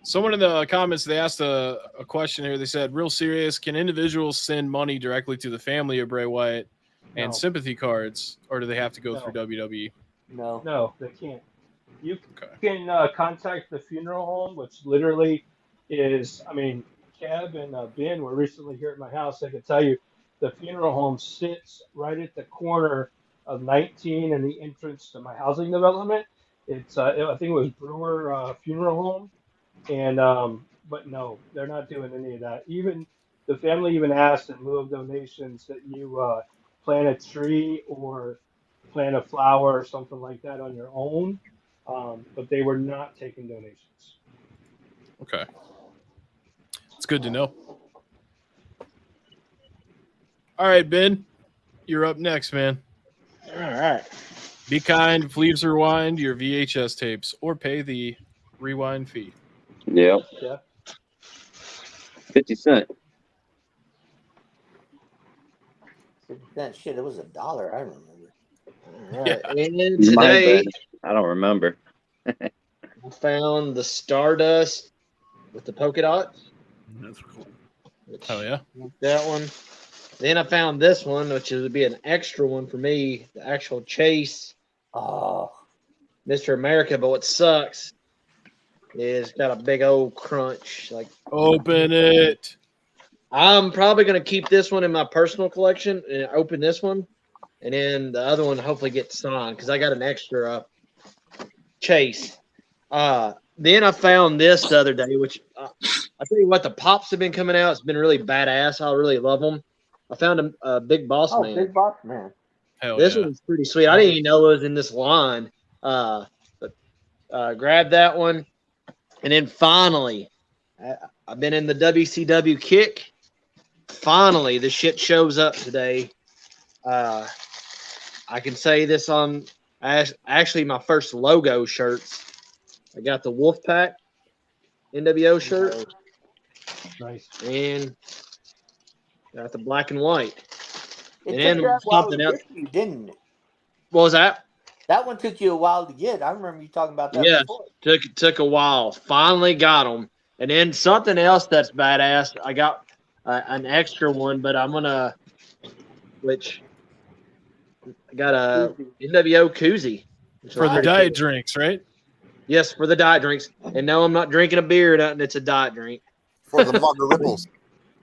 Someone in the comments, they asked a question here. They said, real serious, can individuals send money directly to the family of Bray Wyatt and sympathy cards, or do they have to go through WWE? No, they can't. You can contact the funeral home, which literally is, Kev and Ben were recently here at my house. I can tell you the funeral home sits right at the corner of 19 and the entrance to my housing development. It's, I think it was Brewer Funeral Home. And, but no, they're not doing any of that. Even the family even asked in lieu of donations that you plant a tree or plant a flower or something like that on your own. But they were not taking donations. Okay. It's good to know. All right, Ben, you're up next, man. All right. Be kind, please rewind your VHS tapes or pay the rewind fee. Yep. Yeah. 50 cents. Shit, it was $1. I remember. All right. Yeah. And today, I don't remember. I found the Stardust with the polka dots. That's cool. Oh, yeah. That one. Then I found this one, which would be an extra one for me, the actual Chase. Oh, Mr. America, but what sucks is it's got a big old crunch. Like, open it. I'm probably going to keep this one in my personal collection and open this one. And then the other one hopefully gets signed because I got an extra Chase. Then I found this the other day, which I tell you what, the Pops have been coming out. It's been really badass. I really love them. I found a Big Boss Man. Big Boss Man. Hell This yeah. one's pretty sweet. I didn't even know it was in this line. But grabbed that one. And then finally, I've been in the WCW kick. Finally, the shit shows up today. I can say this on actually my first logo shirts. I got the Wolfpack NWO shirt. Nice. And got the black and white. It And then took you a while something to else. get you, didn't it? What was that? That one took you a while to get. I remember you talking about that Yeah, before. took a while. Finally got them. And then something else that's badass. I got an extra one, but I'm gonna which I got a NWO koozie which For was the pretty diet cool. drinks, right? Yes, for the diet drinks. And no, I'm not drinking a beer. or nothing. It's a diet drink. For the Margaret Ripples.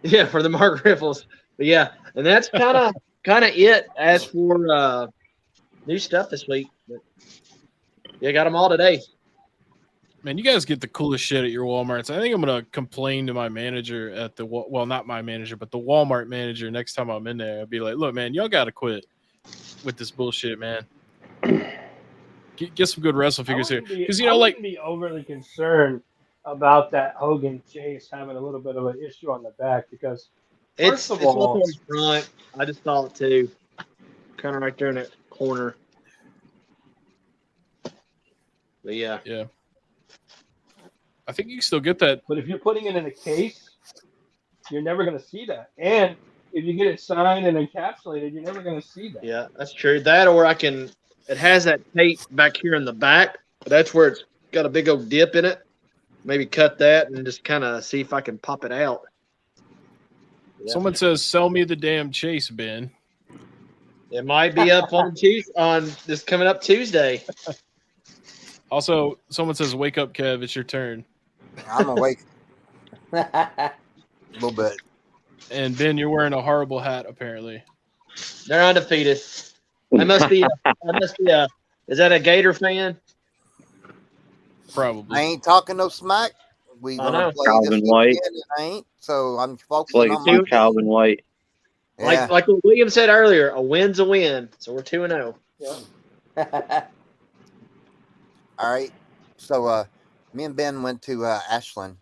Yeah, for the Mark Riffles. But yeah, and that's kind of it as for new stuff this week. But yeah, got them all today. Man, you guys get the coolest shit at your Walmarts. I think I'm gonna complain to my manager at the not my manager, but the Walmart manager next time I'm in there. I'll be like, "Look, man, y'all gotta quit with this bullshit, man. Get some good wrestle figures here, because I wouldn't be overly concerned about that Hogan Chase having a little bit of an issue on the back because It's first of up all, on front. I just saw it too, kind of right there in that corner. But yeah, I think you can still get that. but if you're putting it in a case, you're never going to see that. And if you get it signed and encapsulated, you're never going to see that. yeah, that's true. That or I can. It has that tape back here in the back. That's where it's got a big old dip in it. Maybe cut that and just kind of see if I can pop it out. Yeah. Someone says, "Sell me the damn Chase, Ben." It might be up on Tuesday, on this coming up Tuesday. Also, someone says, "Wake up, Kev. It's your turn." I'm awake a little bit. And Ben, you're wearing a horrible hat, apparently. They're undefeated. I must be. Is that a Gator fan? Probably. I ain't talking no smack. We I gonna know. play Calvin this White. weekend, and I ain't. So I'm It's focusing like on my Calvin White. Yeah. Like what William said earlier, a win's a win. So we're 2-0. All right. So me and Ben went to Ashland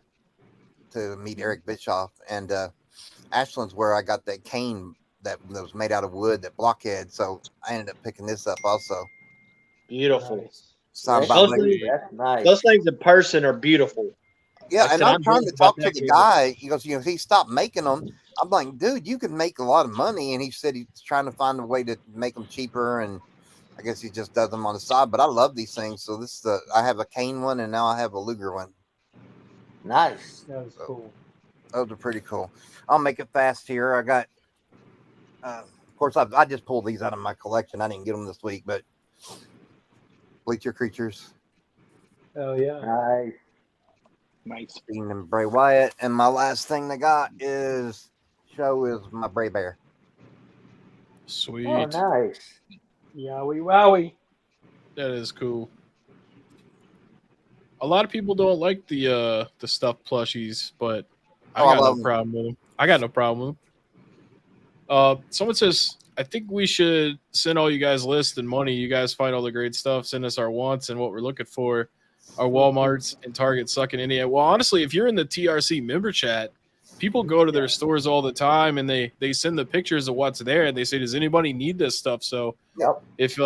to meet Eric Bischoff, and Ashland's where I got that cane that was made out of wood, that blockhead. So I ended up picking this up also. Beautiful. Nice. Signed by Those Larry. things- That's nice. Those things in person are beautiful. Yeah, Like I and said, I'm I'm trying to jealous about talk to that the too. guy. He goes, if he stopped making them, I'm like, dude, you can make a lot of money. And he said he's trying to find a way to make them cheaper, and I guess he just does them on the side. But I love these things. So this is I have a cane one, and now I have a Luger one. Nice. That was cool. Those are pretty cool. I'll make it fast here. I got, of course, I just pulled these out of my collection. I didn't get them this week, but Bleacher Creatures, Oh yeah. Nice. Nice. Dean and Bray Wyatt, and my last thing I got is my Bray Bear. Sweet. Oh, nice. Yowie wowie. That is cool. A lot of people don't like the stuffed plushies, but I Oh, I got love no 'em. problem with them. I got no problem with them. Someone says, I think we should send all you guys lists and money. You guys find all the great stuff. Send us our wants and what we're looking for. Our Walmarts and Target suck in India. Well, honestly, if you're in the TRC member chat, people go to their stores all the time and they send the pictures of what's there and they say, does anybody need this stuff? So Yep. if you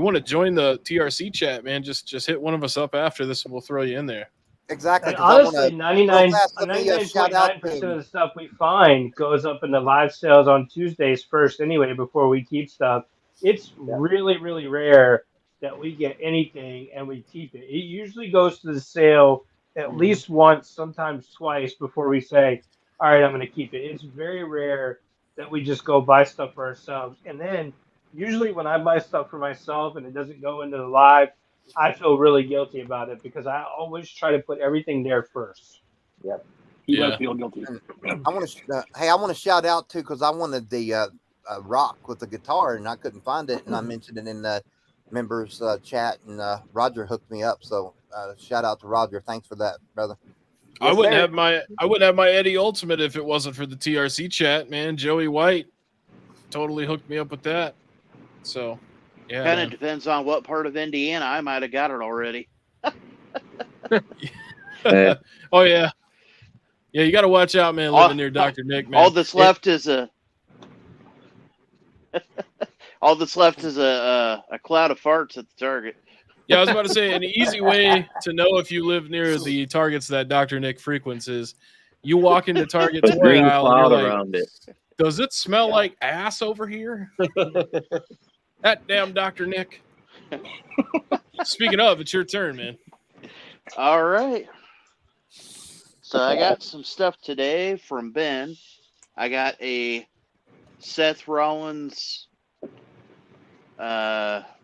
want to join the TRC chat, man, just hit one of us up after this and we'll throw you in there. Exactly. And 'cause I honestly, wanna- 99.9% of the stuff we find goes up in the live sales on Tuesdays first anyway, before we keep stuff. It's really, really rare that we get anything and we keep it. It usually goes to the sale at least once, sometimes twice, before we say, all right, I'm going to keep it. It's very rare that we just go buy stuff for ourselves. And then usually when I buy stuff for myself and it doesn't go into the live, I feel really guilty about it because I always try to put everything there first. Yep. He Yeah. does feel guilty. I want to. Hey, I want to shout out too because I wanted the rock with the guitar and I couldn't find it, and I mentioned it in the members chat, and Roger hooked me up. So shout out to Roger. Thanks for that, brother. I Yes, wouldn't sir. have my Eddie Ultimate if it wasn't for the TRC chat, man. Joey White totally hooked me up with that. So yeah. Kind man. of depends on what part of Indiana. I might have got it already. Yeah. Oh yeah. Yeah, you got to watch out, man. Living near Dr. Nick, man. All that's left is a all that's left is a cloud of farts at the Target. Yeah, I was about to say an easy way to know if you live near the Targets that Dr. Nick frequents is you walk into Target's The green aisle and cloud you're like, around it. does it smell like ass over here? That damn Dr. Nick. Speaking of, it's your turn, man. All right. So I got some stuff today from Ben. I got a Seth Rollins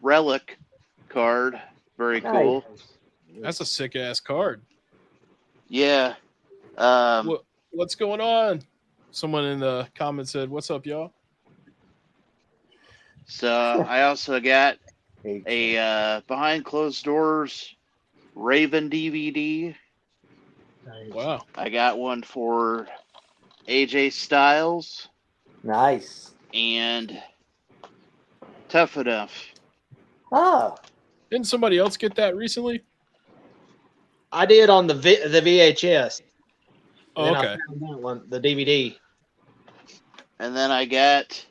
relic card. Very cool. That's a sick ass card. Yeah. What's going on? Someone in the comments said, "What's up, y'all?" So I also got a behind closed doors Raven DVD. Wow. I got one for AJ Styles. Nice. And Tough Enough. Oh. Didn't somebody else get that recently? I did on the VHS. Oh, And then okay. I found that one, the DVD. And then I got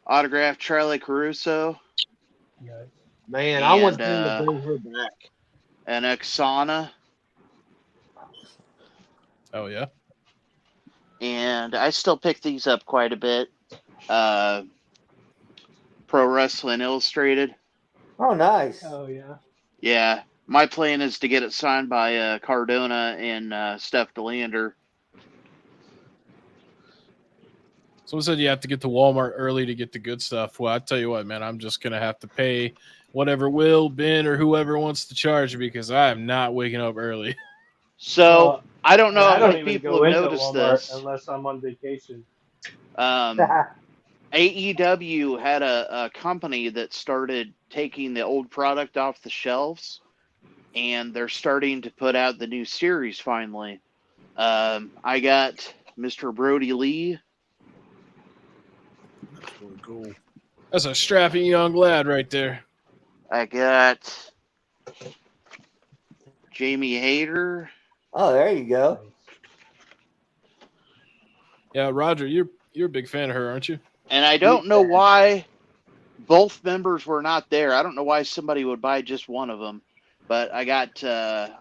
autographed Charlie Caruso. Man, I want them to bring her back. And Oksana. Oh, yeah. And I still pick these up quite a bit. Pro Wrestling Illustrated. Oh, nice. Oh, yeah. Yeah. My plan is to get it signed by Cardona and Steph DeLander. Someone said you have to get to Walmart early to get the good stuff. Well, I tell you what, man, I'm just going to have to pay whatever Will, Ben, or whoever wants to charge because I am not waking up early. So I don't know I how don't many even people go have into noticed Walmart this. unless I'm on vacation. AEW had a company that started taking the old product off the shelves, and they're starting to put out the new series finally. I got Mr. Brody Lee. That's really cool. That's a strapping young lad right there. I got Jamie Hayter. Oh, there you go. Yeah, Roger, you're a big fan of her, aren't you? And I don't know why both members were not there. I don't know why somebody would buy just one of them. But I got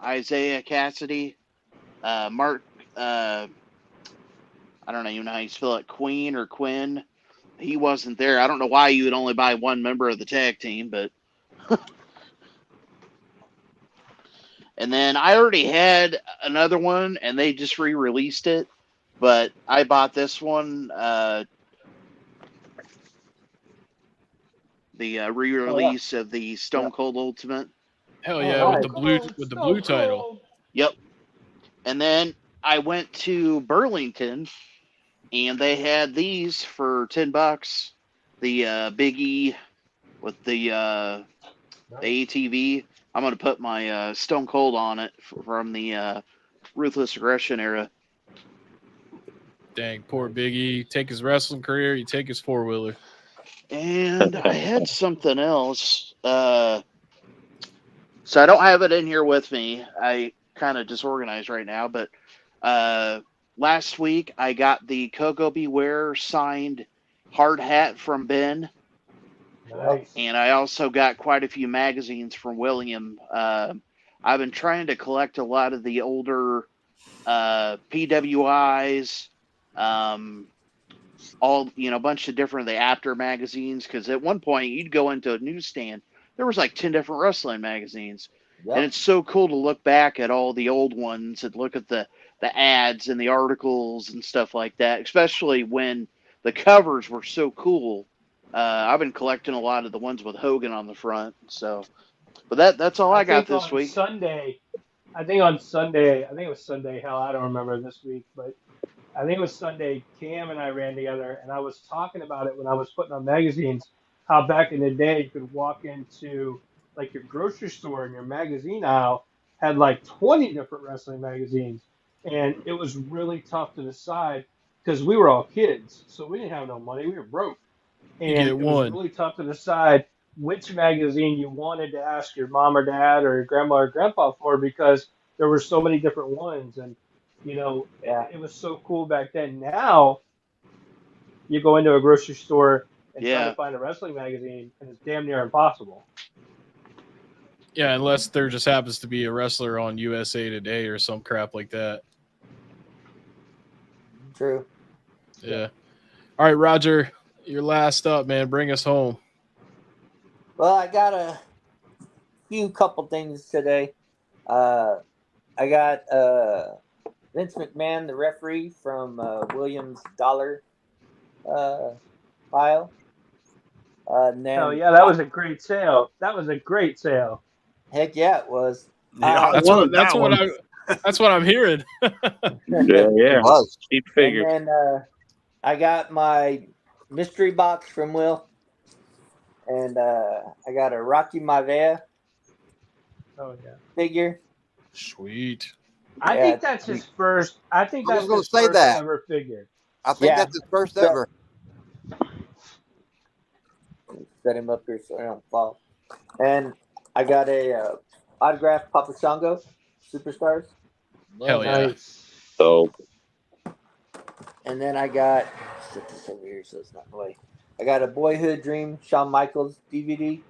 Isaiah Cassidy, Mark, I don't even know how you spell it, Queen or Quinn. He wasn't there. I don't know why you would only buy one member of the tag team, but. And then I already had another one, and they just re-released it. But I bought this one, the re-release of the Stone Cold Ultimate. Hell yeah, with the blue title. Yep. And then I went to Burlington, and they had these for $10. The Big E with the ATV. I'm gonna put my Stone Cold on it from the Ruthless Aggression era. Dang, poor Biggie. Take his wrestling career, you take his four-wheeler. And I had something else. So I don't have it in here with me. I kind of disorganized right now, but last week I got the Coco Beware signed hard hat from Ben. Nice. And I also got quite a few magazines from William. I've been trying to collect a lot of the older PWIs, a bunch of different the After magazines, because at one point you'd go into a newsstand, there was like 10 different wrestling magazines. Yep. And it's so cool to look back at all the old ones and look at the ads and the articles and stuff like that, especially when the covers were so cool. I've been collecting a lot of the ones with Hogan on the front. So, but that's all I got this week. I think it was Sunday. Hell, I don't remember this week, but I think it was Sunday. Cam and I ran together, and I was talking about it when I was putting on magazines. How back in the day you could walk into like your grocery store and your magazine aisle had like 20 different wrestling magazines, and it was really tough to decide because we were all kids, so we didn't have no money. We were broke. And it was really tough to decide which magazine you wanted to ask your mom or dad or your grandma or grandpa for because there were so many different ones. And, it was so cool back then. Now, you go into a grocery store and try to find a wrestling magazine, and it's damn near impossible. Yeah, unless there just happens to be a wrestler on USA Today or some crap like that. True. Yeah. All right, Roger. You're last up, man. Bring us home. Well, I got a couple things today. I got Vince McMahon, the referee from Williams Dollar pile. And then, Oh yeah, that was a great sale. That was a great sale. heck yeah, it was. Yeah, I That's wanted what that one. that's what I'm hearing. Yeah. Was. Cheap figure. And then I got my mystery box from Will. And I got a Rocky Maivia Oh yeah. figure. Sweet. I Yeah, think that's his first. I think I was that's gonna his say first that. ever figure. I think Yeah. that's his first ever. Set him up here so I don't fall. And I got a autographed Papa Shango Superstars. Hell yeah. Nice. So And then I got set this over here so it's not in the way. I got a Boyhood Dream Shawn Michaels DVD.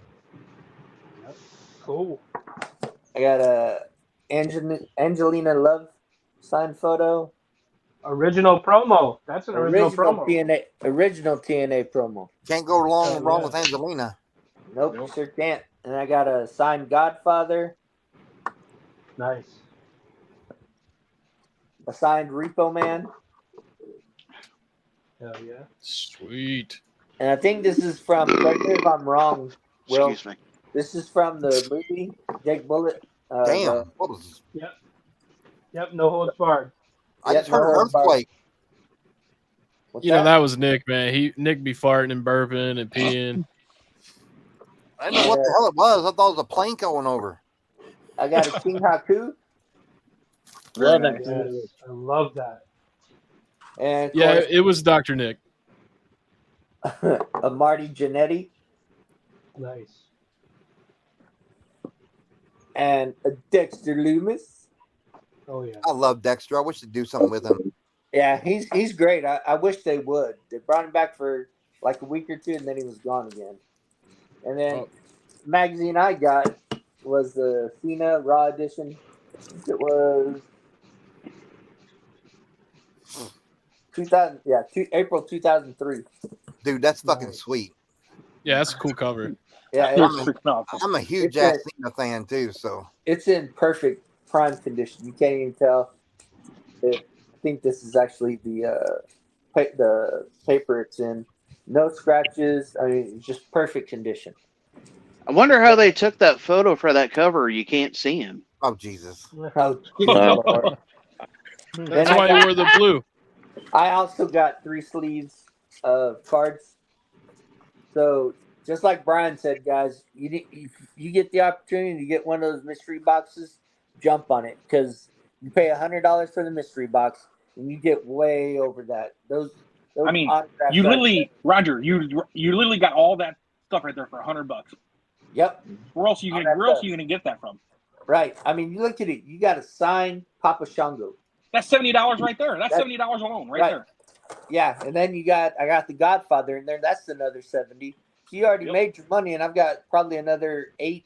Cool. I got a Angelina Love signed photo. Original promo. That's an original promo. Original TNA promo. Can't go wrong Yeah. with Angelina. Nope, sure can't. And I got a signed Godfather, Nice. a signed Repo Man, Hell yeah. Sweet. and I think this is from. Correct me if I'm wrong, Will. Excuse me. This is from the movie Jake Bullet. Damn. What was this? Yep. No holds barred. I Yeah, just heard no, earthquake. What's You know, that? that was Nick, man. Nick be farting and burping and peeing. I didn't know what the hell it was. I thought it was a plane going over. I got a King Haku. Love Very it. Yes. I love that. And of Yeah, course, it was Dr. Nick. a Marty Jannetty Nice. and a Dexter Loomis. Oh yeah. I love Dexter. I wish they'd do something with him. Yeah, he's great. I wish they would. They brought him back for like a week or two, and then he was gone again. And then Oh. magazine I got was the Cena Raw edition. It was 2000. Yeah, April 2003. Dude, that's fucking Nice. sweet. Yeah, that's a cool cover. Yeah, I'm it's, a- Freaking awesome. I'm a huge It's ass a- Cena fan too, so it's in perfect prime condition. You can't even tell. I think this is actually the paper it's in. No scratches. I mean, it's just perfect condition. I wonder how they took that photo for that cover. You can't see him. oh Jesus. Oh, Wow. Lord. That's I why got- you wore the blue. I also got 3 sleeves of cards. So just like Brian said, guys, if you get the opportunity to get one of those mystery boxes, jump on it because you pay $100 for the mystery box and you get way over that. Those I mean, autograph You cards- literally, Roger, you literally got all that stuff right there for $100. Yep. Where else are you All gonna that Where else stuff. are you gonna get that from? Right. I mean, you look at it. You got a signed Papa Shango. That's $70 right there. That's That- $70 alone, right right. there. Yeah, and then I got the Godfather in there. That's another 70. So you already Yep. made your money, and I've got probably another 8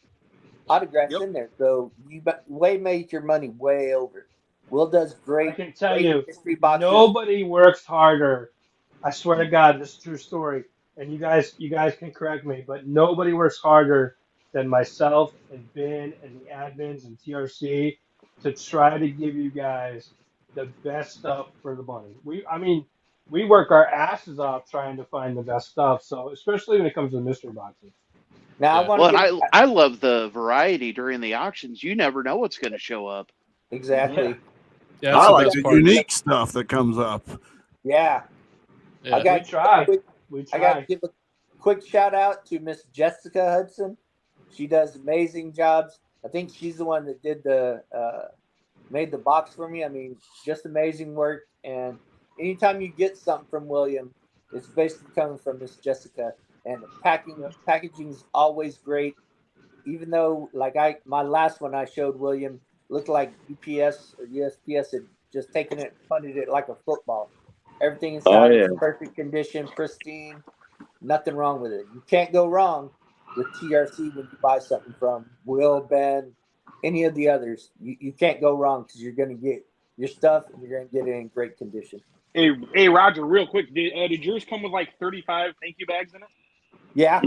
autographs Yep. in there. So you made your money way over. Will does I great. can tell great you, mystery boxes. nobody works harder. I swear to God, this is a true story. And you guys can correct me, but nobody works harder than myself and Ben and the admins and TRC to try to give you guys the best stuff for the money. We work our asses off trying to find the best stuff. So especially when it comes to mystery boxes. Now Yeah. I want Well, to and I love the variety during the auctions. You never know what's going to show up. exactly. Yeah, that's I the like best the part. unique stuff that comes up. Yeah, Yeah. I got We try. a quick- We I got to try. give a quick shout out to Miss Jessica Hudson. She does amazing jobs. I think she's the one that did made the box for me. I mean, just amazing work. And anytime you get something from William, it's basically coming from Miss Jessica. And the packaging's always great. Even though, my last one I showed William looked like UPS or USPS had just taken it, punted it like a football. Everything inside is yeah. perfect condition, pristine, nothing wrong with it. You can't go wrong with TRC when you buy something from Will, Ben, any of the others. You can't go wrong because you're going to get your stuff and you're going to get it in great condition. Hey, Roger, real quick, did yours come with like 35 thank you bags in it? Yeah.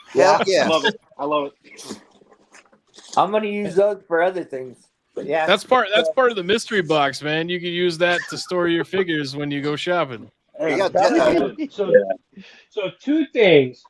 Hell I yeah. love it. I love it. I'm going to use those for other things. Yeah, That's part of the mystery box, man. You can use that to store your figures when you go shopping. Hey, Yeah, So two things,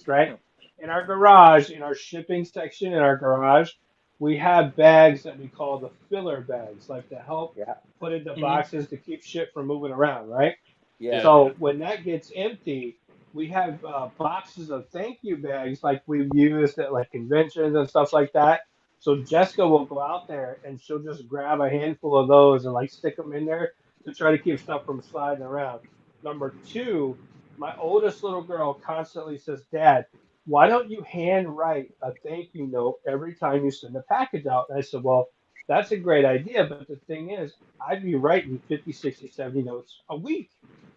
right? In our garage, in our shipping section in our garage, we have bags that we call the filler bags, like to help yeah, put into Mhm. boxes to keep shit from moving around, right? yeah. So when that gets empty, we have boxes of thank you bags like we've used at like conventions and stuff like that. So Jessica will go out there and she'll just grab a handful of those and like stick them in there to try to keep stuff from sliding around. Number two, my oldest little girl constantly says, "Dad, why don't you hand write a thank you note every time you send a package out?" And I said, "Well, that's a great idea, but the thing is, I'd be writing 50, 60, 70 notes a week,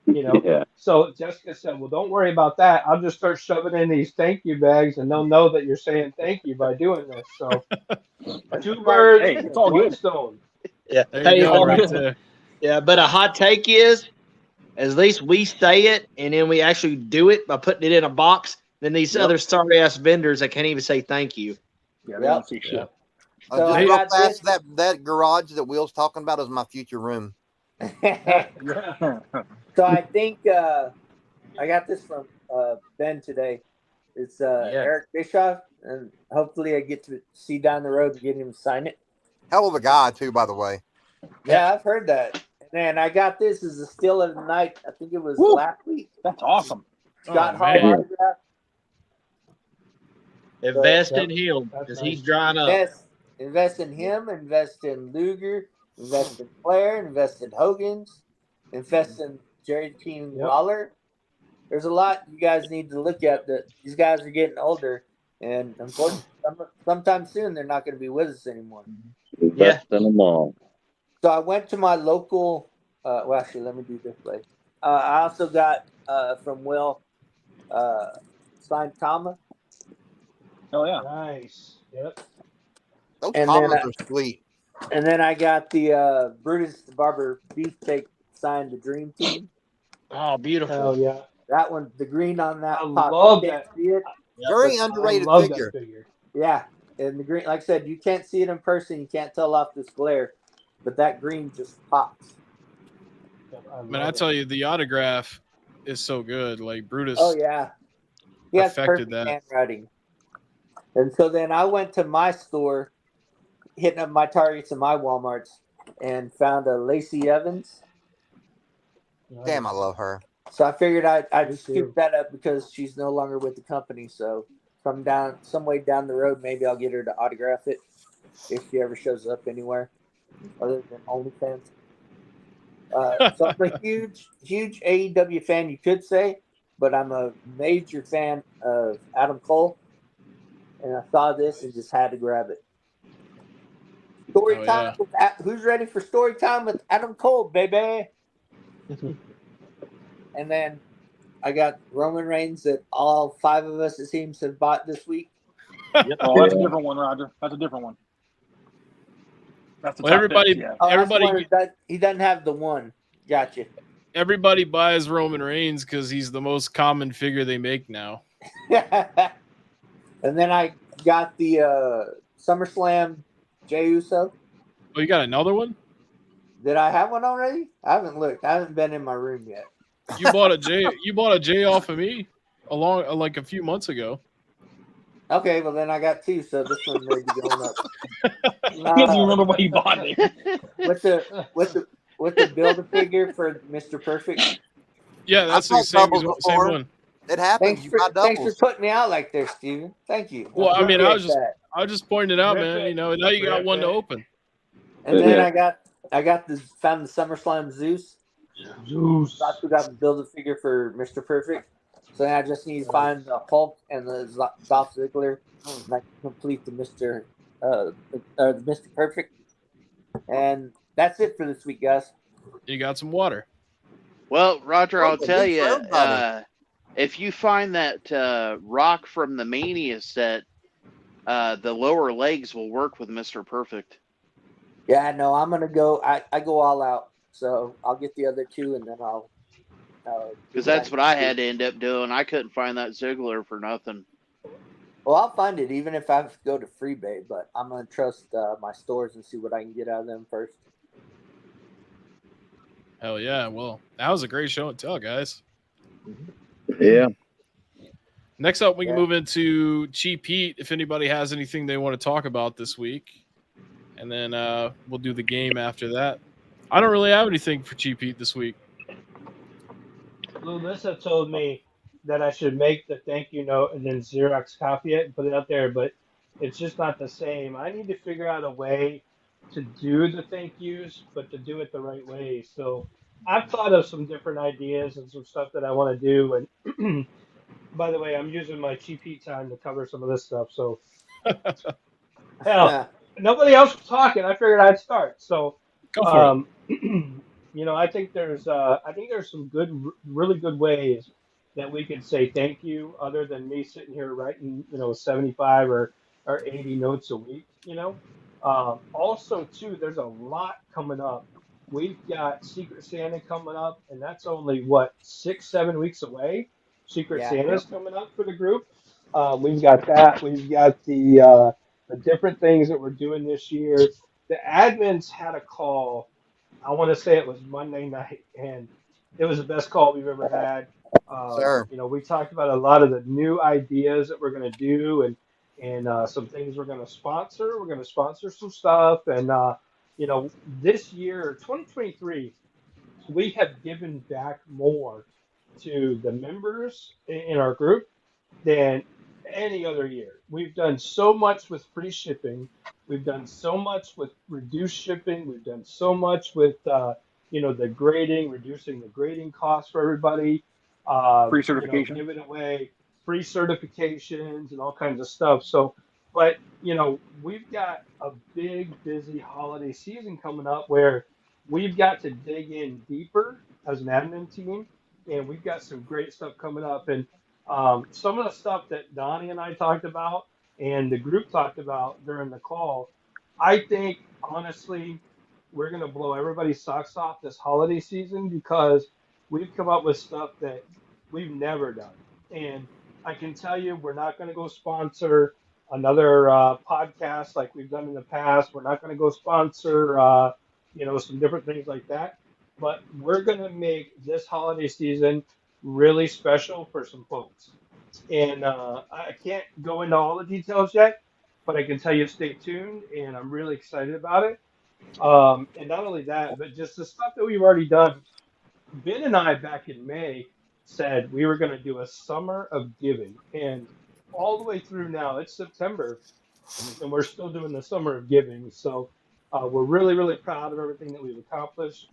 you know?" Yeah. So Jessica said, "Well, don't worry about that. I'll just start shoving in these thank you bags and they'll know that you're saying thank you by doing this." So two birds, Hey, it's all one good. stone. Yeah. There Hey, you go, all right good. there. Yeah, but a hot take is, at least we say it and then we actually do it by putting it in a box. Then these Yep. other sorry ass vendors that can't even say thank you. Yeah, they Yep. don't see shit. So just I real got fast, this. that garage that Will's talking about is my future room. So I think I got this from Ben today. It's Yeah. Eric Bischoff, and hopefully I get to see down the road and get him to sign it. Hell of a guy too, by the way. Yeah, I've heard that. And then I got this as a steal of the night. I think it was Woo. last week. That's awesome. Scott Oh, Hall man. autograph. Invest Yep. in him That's because nice. he's drying up. Invest in him. Invest in Luger. Invest in Flair. Invest in Hogan's. Invest in Jerry King Yep. Lawler. There's a lot you guys need to look at. That these guys are getting older, and unfortunately, sometime soon they're not going to be with us anymore. Invest in them all. So I went to my local. Well, actually, let me do this way. I also got from Will signed Tama, Oh yeah. Nice. Yep. Those And comments then are sweet. and then I got the Brutus the Barber Beefsteak signed the Dream Team. Oh, beautiful. Hell yeah. That one, the green on that I pop. love You can't that. see it. Very I underrated love figure. that figure. Yeah, and the green, like I said, you can't see it in person. You can't tell off this glare, but that green just pops. Yep, Man, I tell you, the autograph is so good. Like Brutus. Oh yeah, he has perfected perfect that. handwriting. And so then I went to my store, hitting up my Targets and my Walmarts, and found a Lacey Evans. Damn, I love her. So I figured I'd Me scoop too. that up because she's no longer with the company. So from some way down the road, maybe I'll get her to autograph it if she ever shows up anywhere other than OnlyFans. So I'm a huge AEW fan, you could say, but I'm a major fan of Adam Cole, and I saw this and just had to grab it. Story Oh, time. Who's ready for story time with Adam Cole, baby? And then I got Roman Reigns that all 5 of us, it seems, have bought this week. Oh, that's a different one, Roger. That's a different one. That's the Well, top everybody, pick, yeah. Oh, that's the everybody, one that he doesn't have the one. Gotcha. everybody buys Roman Reigns because he's the most common figure they make now. And then I got the SummerSlam Jey Uso. Oh, you got another one? Did I have one already? I haven't looked. I haven't been in my room yet. You bought a J. You bought a J off of me like a few months ago. Okay, well then I got 2, so this one may be going up. He doesn't remember what he bought it. with the Build-A-Figure for Mr. Perfect. Yeah, that's I've the same, bought doubles same before. one. It happens. Thanks You for got thanks doubles. for putting me out like this, Steven. Thank you. Well, I mean, I was Appreciate that. just pointing it out, Rip man. it. You know, now you got Rip one to it. open. And then Yeah. I found the SummerSlam Zeus. Zeus. I also got the Build-A-Figure for Mr. Perfect. So now I just need to find the Hulk and the Dolph Ziggler, and I can complete the Mr. Perfect. And that's it for this week, guys. You got some water. Well, Roger, I'll Oh, tell big you, for everybody. if you find that rock from the Mania set, the lower legs will work with Mr. Perfect. Yeah, no, I'm gonna go. I go all out. So I'll get the other 2, and then I'll. Because that's what I had to end up doing. I couldn't find that Ziggler for nothing. Well, I'll find it even if I have to go to Freebay, but I'm gonna trust my stores and see what I can get out of them first. Hell yeah. Well, that was a great show and tell, guys. Yeah. Next up, we can Yeah. move into Cheap Heat if anybody has anything they want to talk about this week. And then we'll do the game after that. I don't really have anything for Cheap Heat this week. Lisa told me that I should make the thank you note and then Xerox copy it and put it up there, but it's just not the same. I need to figure out a way to do the thank yous, but to do it the right way. So I've thought of some different ideas and some stuff that I want to do. And by the way, I'm using my Cheap Heat time to cover some of this stuff. So hell, nobody else was talking. I figured I'd start. So Go for you know, I think there's some good, really good ways that we can say thank you, other than me sitting here writing, 75 or 80 notes a week. Also too, there's a lot coming up. We've got Secret Santa coming up, and that's only what 6-7 weeks away. Secret Yeah. Santa's coming up for the group. We've got that. We've got the different things that we're doing this year. The admins had a call. I want to say it was Monday night, and it was the best call we've ever had. Sir. We talked about a lot of the new ideas that we're going to do, and some things we're going to sponsor. We're going to sponsor some stuff, and this year, 2023, we have given back more to the members in our group than any other year. We've done so much with free shipping. We've done so much with reduced shipping. We've done so much with the grading, reducing the grading costs for everybody. Free certification. Giving away free certifications and all kinds of stuff. So, but we've got a big, busy holiday season coming up where we've got to dig in deeper as an admin team, and we've got some great stuff coming up. And some of the stuff that Donnie and I talked about and the group talked about during the call, I think honestly, we're going to blow everybody's socks off this holiday season because we've come up with stuff that we've never done. And I can tell you, we're not going to go sponsor another podcast like we've done in the past. We're not going to go sponsor, some different things like that. But we're going to make this holiday season really special for some folks. And I can't go into all the details yet, but I can tell you stay tuned, and I'm really excited about it. And not only that, but just the stuff that we've already done. Ben and I back in May said we were going to do a summer of giving, and all the way through now, it's September, and we're still doing the summer of giving. So we're really, really proud of everything that we've accomplished.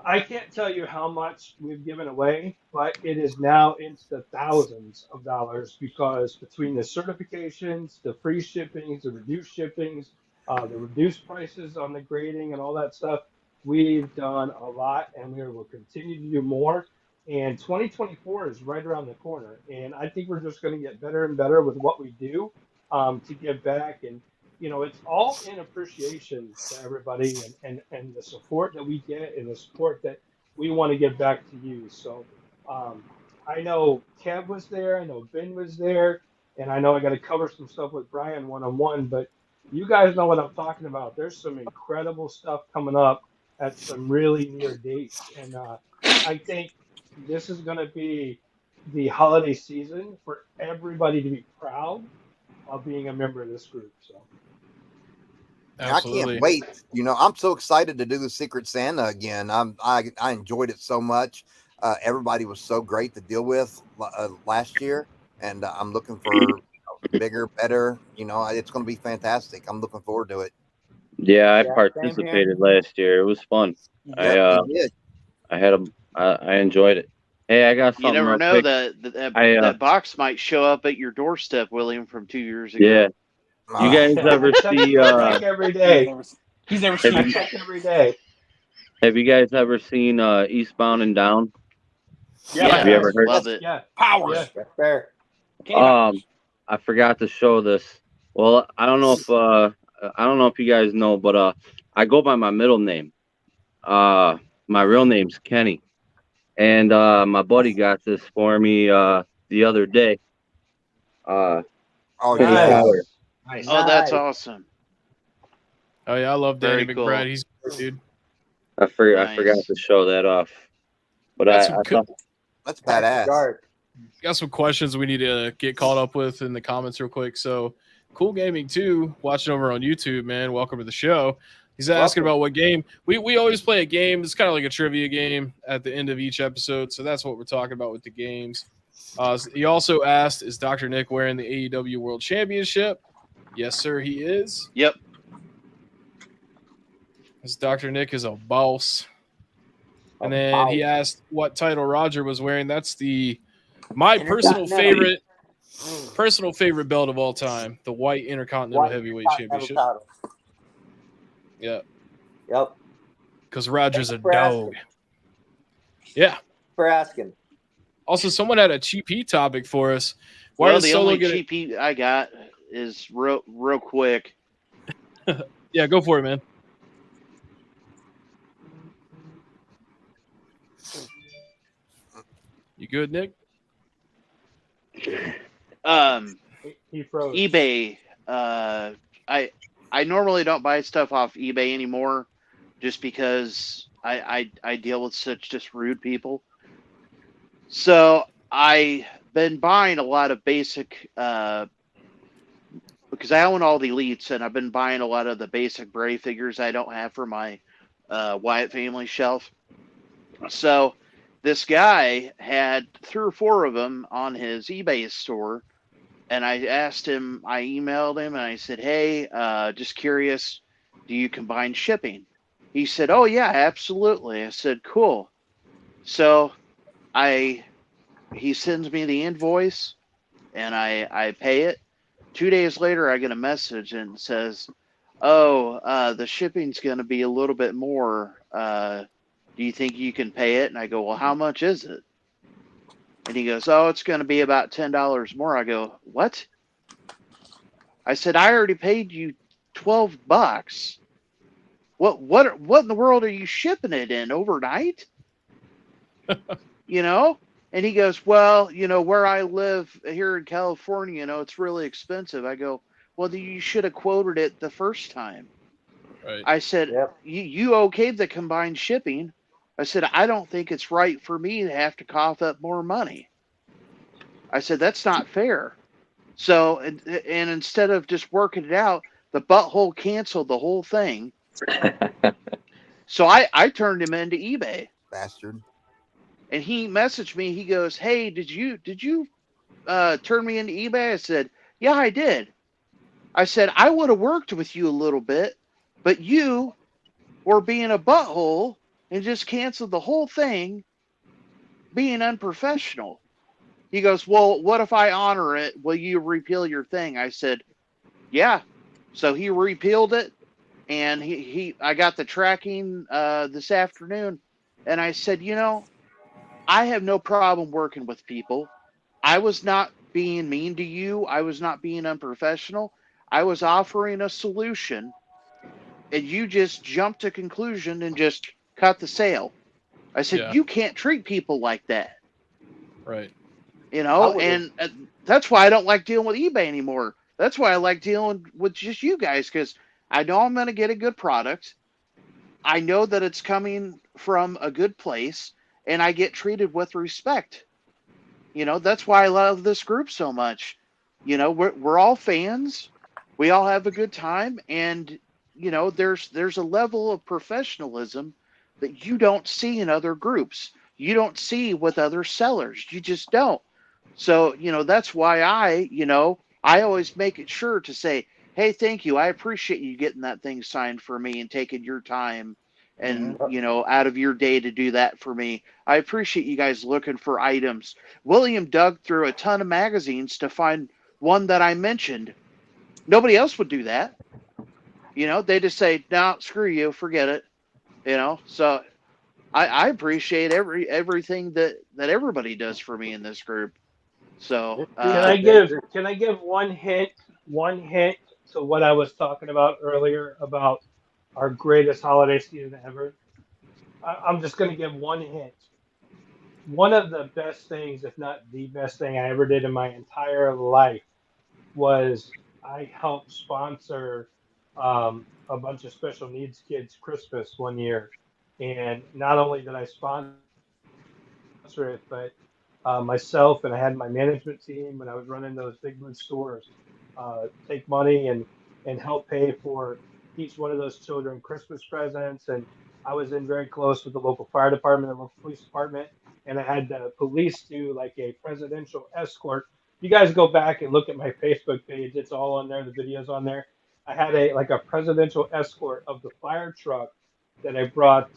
I can't tell you how much we've given away, but it is now into the thousands of dollars because between the certifications, the free shippings, the reduced shippings, the reduced prices on the grading and all that stuff, we've done a lot, and we will continue to do more. And 2024 is right around the corner, and I think we're just going to get better and better with what we do to give back. And it's all in appreciation to everybody and the support that we get and the support that we want to give back to you. So I know Kev was there, I know Ben was there, and I know I got to cover some stuff with Brian one-on-one, but you guys know what I'm talking about. There's some incredible stuff coming up at some really near dates, and I think this is going to be the holiday season for everybody to be proud of being a member of this group. So. Absolutely. I can't wait. I'm so excited to do the Secret Santa again. I enjoyed it so much. Everybody was so great to deal with last year, and I'm looking for bigger, better. It's going to be fantastic. I'm looking forward to it. Yeah, I participated last year. It was fun. Yeah, I enjoyed it. Hey, I got something. You never know quick. that box might show up at your doorstep, William, from 2 years ago. Yeah. You guys ever see? Every day. He's never seen I check every day. Have you guys ever seen Eastbound and Down? Yeah. Have you ever heard? Love it. Yeah. Powers. Yeah. That's fair. I forgot to show this. Well, I don't know if you guys know, but I go by my middle name. My real name's Kenny, and my buddy got this for me the other day. Oh Kenny yeah. Fowler. Nice. Oh, that's Nice. awesome. Oh yeah, I love Danny Very cool. McBride. He's a great dude. I forgot Nice. to show that off. But Got I some thought That's After badass. dark. got some questions we need to get caught up with in the comments real quick. So, Cool Gaming 2, watching over on YouTube, man. Welcome to the show. He's asking Welcome. about what game. We always play a game. It's kind of like a trivia game at the end of each episode. So that's what we're talking about with the games. He also asked, is Dr. Nick wearing the AEW World Championship? Yes, sir, he is. Yep. Because Dr. Nick is a boss. And then he asked what title Roger was wearing. That's my personal favorite belt of all time, the White Intercontinental Heavyweight Championship. Title. Yeah, Yep. because Roger's a Thanks for dog. asking. Yeah. For asking. Also, someone had a cheap heat topic for us. Why Well, does the Solo only get cheap heat I got is real quick. Yeah, go for it, man. You good, Nick? He froze. eBay. I normally don't buy stuff off eBay anymore, just because I deal with such just rude people. So I've been buying a lot of basic because I own all the elites, and I've been buying a lot of the basic Bray figures I don't have for my Wyatt family shelf. So this guy had 3 or 4 of them on his eBay store. And I asked him, I emailed him, and I said, hey, just curious, do you combine shipping? He said, oh, yeah, absolutely. I said, cool. So he sends me the invoice, and I pay it. 2 days later, I get a message and it says, oh, the shipping's going to be a little bit more. Do you think you can pay it? And I go, well, how much is it? And he goes, oh, it's going to be about $10 more. I go, what? I said, I already paid you $12. What in the world are you shipping it in overnight? You know? And he goes, well, where I live here in California, it's really expensive. I go, well, then you should have quoted it the first time. Right. I said, Yep. you okayed the combined shipping. I said, I don't think it's right for me to have to cough up more money. I said, that's not fair. So, and instead of just working it out, the butthole canceled the whole thing. So I turned him into eBay. Bastard. And he messaged me. He goes, hey, did you turn me into eBay? I said, yeah, I did. I said, I would have worked with you a little bit, but you were being a butthole and just canceled the whole thing, being unprofessional. He goes, well, what if I honor it? Will you repeal your thing? I said, yeah. So he repealed it, and I got the tracking this afternoon, and I said, I have no problem working with people. I was not being mean to you. I was not being unprofessional. I was offering a solution, and you just jumped to conclusion and just cut the sale. I said, Yeah. You can't treat people like that. Right. And that's why I don't like dealing with eBay anymore. That's why I like dealing with just you guys, because I know I'm going to get a good product. I know that it's coming from a good place, and I get treated with respect. That's why I love this group so much. We're all fans. We all have a good time, and there's a level of professionalism that you don't see in other groups. You don't see with other sellers. You just don't. So, that's why I always make it sure to say, hey, thank you. I appreciate you getting that thing signed for me and taking your time and, out of your day to do that for me. I appreciate you guys looking for items. William dug through a ton of magazines to find one that I mentioned. Nobody else would do that. They just say, no, screw you, forget it. So I appreciate everything that everybody does for me in this group. So can I give one hint to what I was talking about earlier about our greatest holiday season ever? I'm just going to give one hint. One of the best things, if not the best thing I ever did in my entire life, was I helped sponsor a bunch of special needs kids Christmas one year, and not only did I sponsor it, but myself and I had my management team when I was running those Big Blue stores take money and help pay for each one of those children Christmas presents. And I was in very close with the local fire department, the local police department, and I had the police do like a presidential escort. You guys go back and look at my Facebook page; it's all on there. The video's on there. I had a presidential escort of the fire truck that I brought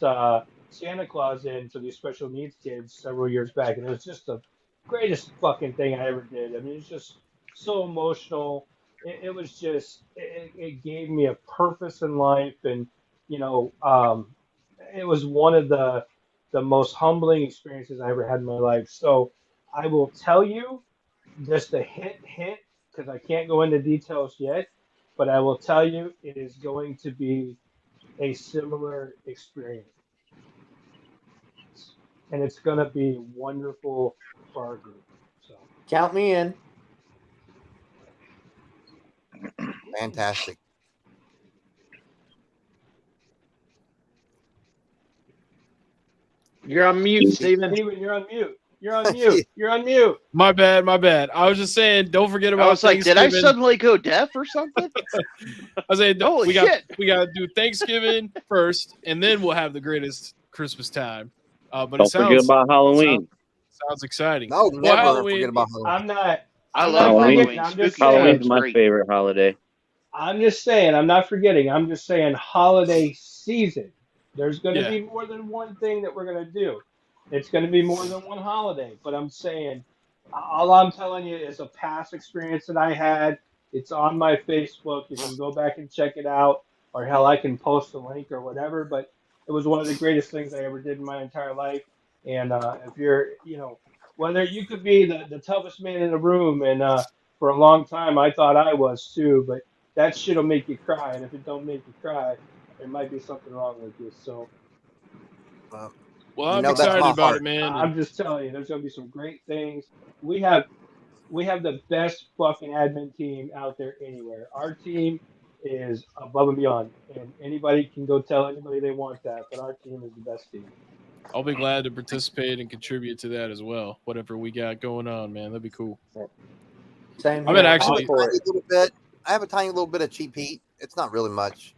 Santa Claus in for these special needs kids several years back, and it was just the greatest fucking thing I ever did. I mean, it's just so emotional. It was just it gave me a purpose in life, and it was one of the most humbling experiences I ever had in my life. So I will tell you just a hint, because I can't go into details yet, but I will tell you it is going to be a similar experience. And it's going to be wonderful for our group. So Count me in. Fantastic. You're on mute, Steven. Steven, you're on mute. You're on mute. You're on mute. My bad. I was just saying, don't forget about I was like, did I Thanksgiving. suddenly go deaf or something? I was saying, Holy we shit. got to do Thanksgiving first, and then we'll have the greatest Christmas time. But Don't it sounds, forget about Halloween. sounds exciting. No, Well, never Halloween- forget about Halloween. I'm not. I I'm love not Halloween. forgetting. I'm just saying. Halloween's my Great. favorite holiday. I'm just saying. I'm not forgetting. I'm just saying. Holiday season. There's going to Yeah. be more than one thing that we're going to do. It's going to be more than one holiday. But I'm saying, all I'm telling you is a past experience that I had. It's on my Facebook. You can go back and check it out, or hell, I can post a link or whatever. But it was one of the greatest things I ever did in my entire life. And if you're, whether you could be the toughest man in the room, and for a long time I thought I was too, but that shit'll make you cry, and if it don't make you cry, there might be something wrong with you. So Well, I'm that's excited my about heart. it, man. I'm just telling you, there's gonna be some great things. We have the best fucking admin team out there anywhere. Our team is above and beyond, and anybody can go tell anybody they want that, but our team is the best team. I'll be glad to participate and contribute to that as well. Whatever we got going on, man, that'd be cool. Same I here. mean, actually- I have a tiny little bit of cheap heat. It's not really much,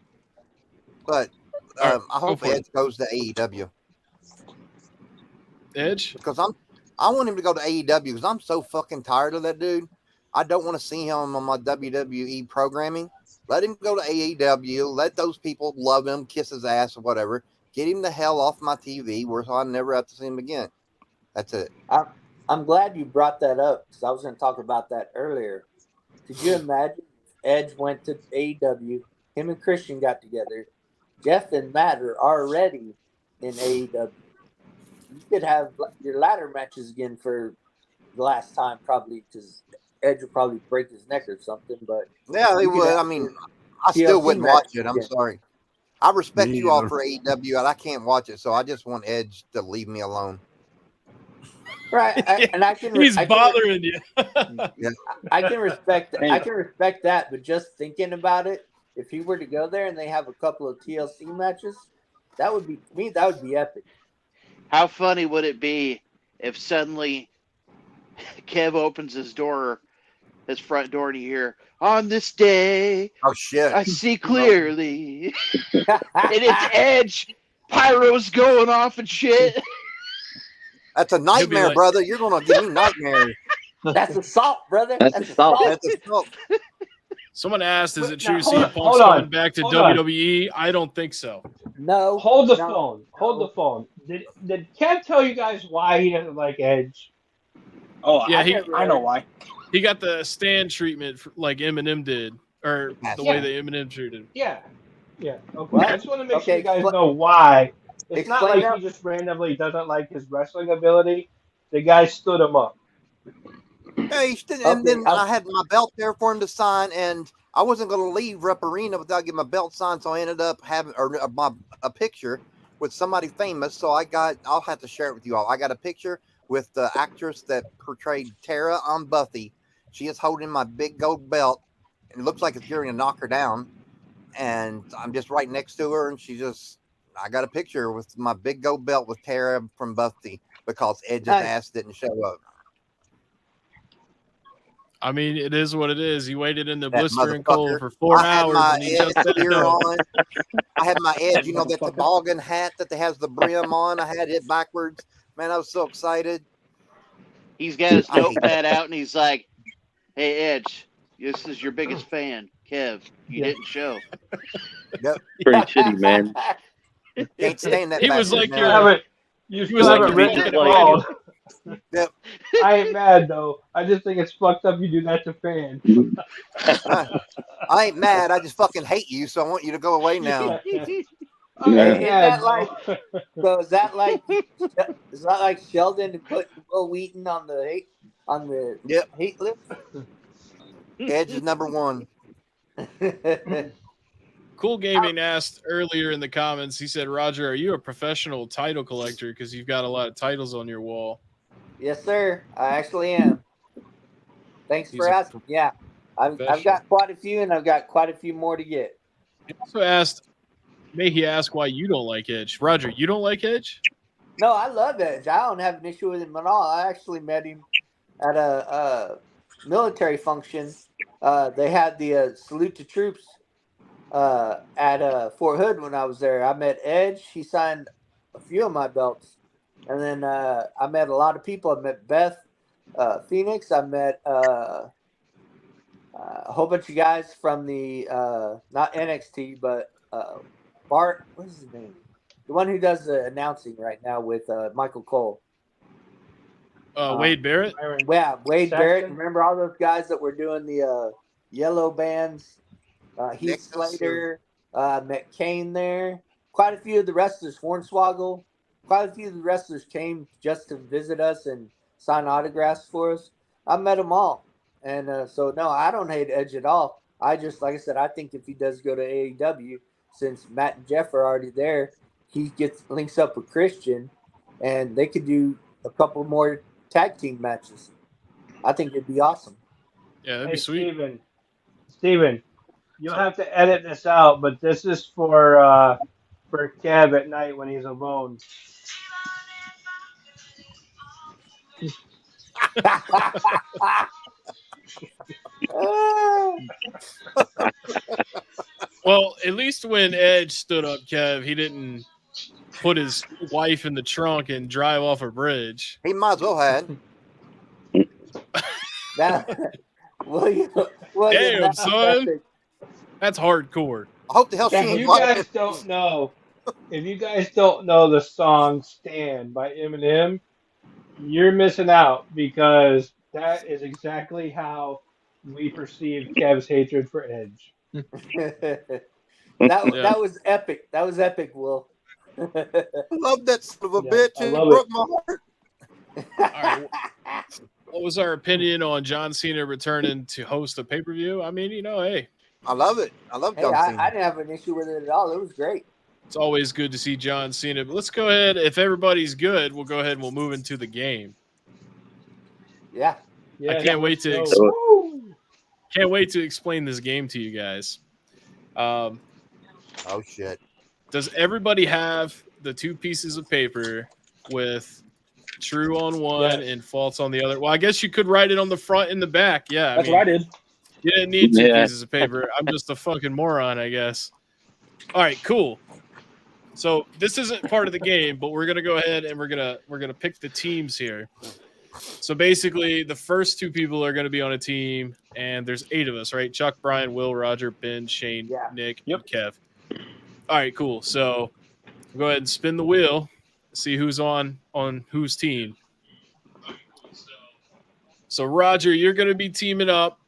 but All right, I go hope for it. Edge goes to AEW Edge? because I want him to go to AEW because I'm so fucking tired of that dude. I don't want to see him on my WWE programming. Let him go to AEW. Let those people love him, kiss his ass or whatever. Get him the hell off my TV, where so I never have to see him again. That's it. I'm glad you brought that up because I was going to talk about that earlier. Could you imagine if Edge went to AEW, him and Christian got together, Jeff and Matt are already in AEW. You could have your ladder matches again for the last time, probably, because Edge would probably break his neck or something. But Yeah, they you could would. have I mean, your I still TLC wouldn't watch matches it. I'm again. sorry. I respect Me you all either. for AEW, and I can't watch it, so I just want Edge to leave me alone. Right, and I can. He's I can- bothering you. I can respect that. Hey. I can respect that, but just thinking about it, if he were to go there and they have a couple of TLC matches, that would be to me. That would be epic. How funny would it be if suddenly Kev opens his front door, and you hear, "On this day, Oh shit! I see clearly," and it's Edge, pyro's going off and shit. That's a nightmare, like- brother. You're gonna give me nightmares. That's assault, brother. That's assault. That's assault. Someone asked, is it Now, true hold CM on, Punk's hold on, coming back to hold on. WWE? I don't think so. No. Hold the no, phone. Hold no. the phone. Did Kev tell you guys why he doesn't like Edge? Oh, Yeah, I know why. He got the stand treatment like Eminem did, or the way that Eminem treated him. Yeah. Okay. What? I just want to make sure Okay, you guys expl- know why. It's not explain like that. he just randomly doesn't like his wrestling ability. The guy stood him up. Yeah, he stood, and Okay, then I had my belt there for him to sign, and I wasn't going to leave Rep Arena without getting my belt signed, so I ended up having a picture with somebody famous. So I'll have to share it with you all. I got a picture with the actress that portrayed Tara on Buffy, She is holding my big gold belt. It looks like it's going to knock her down. And I'm just right next to her, and I got a picture with my big gold belt with Tara from Buffy because Edge's ass didn't show up. I mean, it is what it is. He waited in the That blistering cold motherfucker. for 4 I had hours. my And he Edge just said gear no. on. I had my Edge, that toboggan hat that has the brim on. I had it backwards. Man, I was so excited. He's got his notepad out and he's like, "Hey Edge, this is your biggest fan, Kev. You didn't show." Yep. Pretty shitty, man. Can't stand that. He was like bastard now. your. You was still like haven't your written it like- all. Yep. I ain't mad though. I just think it's fucked up you do that to fans. I ain't mad. I just fucking hate you, so I want you to go away now. I ain't Is mad, that like? though. So is that like Sheldon put Will Wheaton on the Yep. heat list? Edge is number one. Cool Gaming asked earlier in the comments. He said, "Roger, are you a professional title collector? Because you've got a lot of titles on your wall." Yes, sir. I actually am. Thanks He's for a asking. Yeah, I've got quite a few, and I've got quite a few more to get. He also asked, may he ask why you don't like Edge? Roger, you don't like Edge? No, I love Edge. I don't have an issue with him at all. I actually met him at a military function. They had the salute to troops at Fort Hood when I was there. I met Edge. He signed a few of my belts. And then I met a lot of people. I met Beth Phoenix. I met a whole bunch of guys from the, not NXT, but Bart, what is his name? The one who does the announcing right now with Michael Cole. Wade Barrett? Yeah, Wade Saxton? Barrett. Remember all those guys that were doing the yellow bands? Heath Nexus, Slater. Met Kane there. Quite a few of the wrestlers, Hornswoggle. Quite a few of the wrestlers came just to visit us and sign autographs for us. I met them all. And so, no, I don't hate Edge at all. I just, like I said, I think if he does go to AEW, since Matt and Jeff are already there, he links up with Christian, and they could do a couple more tag team matches. I think it'd be awesome. Yeah, that'd Hey, be sweet. Steven, you'll have to edit this out, but this is for Kev at night when he's alone. Well, at least when Edge stood up, Kev, he didn't put his wife in the trunk and drive off a bridge. He might as well had. William, Damn, that's son. epic. That's hardcore. I hope the hell she If ain't you like guys it. don't know, the song "Stand" by Eminem, you're missing out because that is exactly how we perceive Kev's hatred for Edge. That was epic. That was epic, Will. I love that son of a Yeah, bitch, I and it love broke my heart. All right. What was our opinion on John Cena returning to host a pay-per-view? I mean, hey, I love it. I love Hey, John Cena. I didn't have an issue with it at all. It was great. it's always good to see John Cena. But let's go ahead. If everybody's good, we'll go ahead and we'll move into the game. Yeah. Yeah, I can't wait to let's ex- go. Woo! Can't wait to explain this game to you guys. Oh shit. Does everybody have the two pieces of paper with true on one Yes. and false on the other? Well, I guess you could write it on the front and the back. Yeah, That's what I did. You didn't need two Yeah. pieces of paper. I'm just a fucking moron, I guess. All right, cool. So this isn't part of the game, but we're gonna go ahead and we're gonna pick the teams here. So basically, the first two people are gonna be on a team, and there's 8 of us, right? Chuck, Brian, Will, Roger, Ben, Shane, Yeah. Nick, and Kev. All right, cool. So go ahead and spin the wheel, see who's on whose team. So Roger, you're gonna be teaming up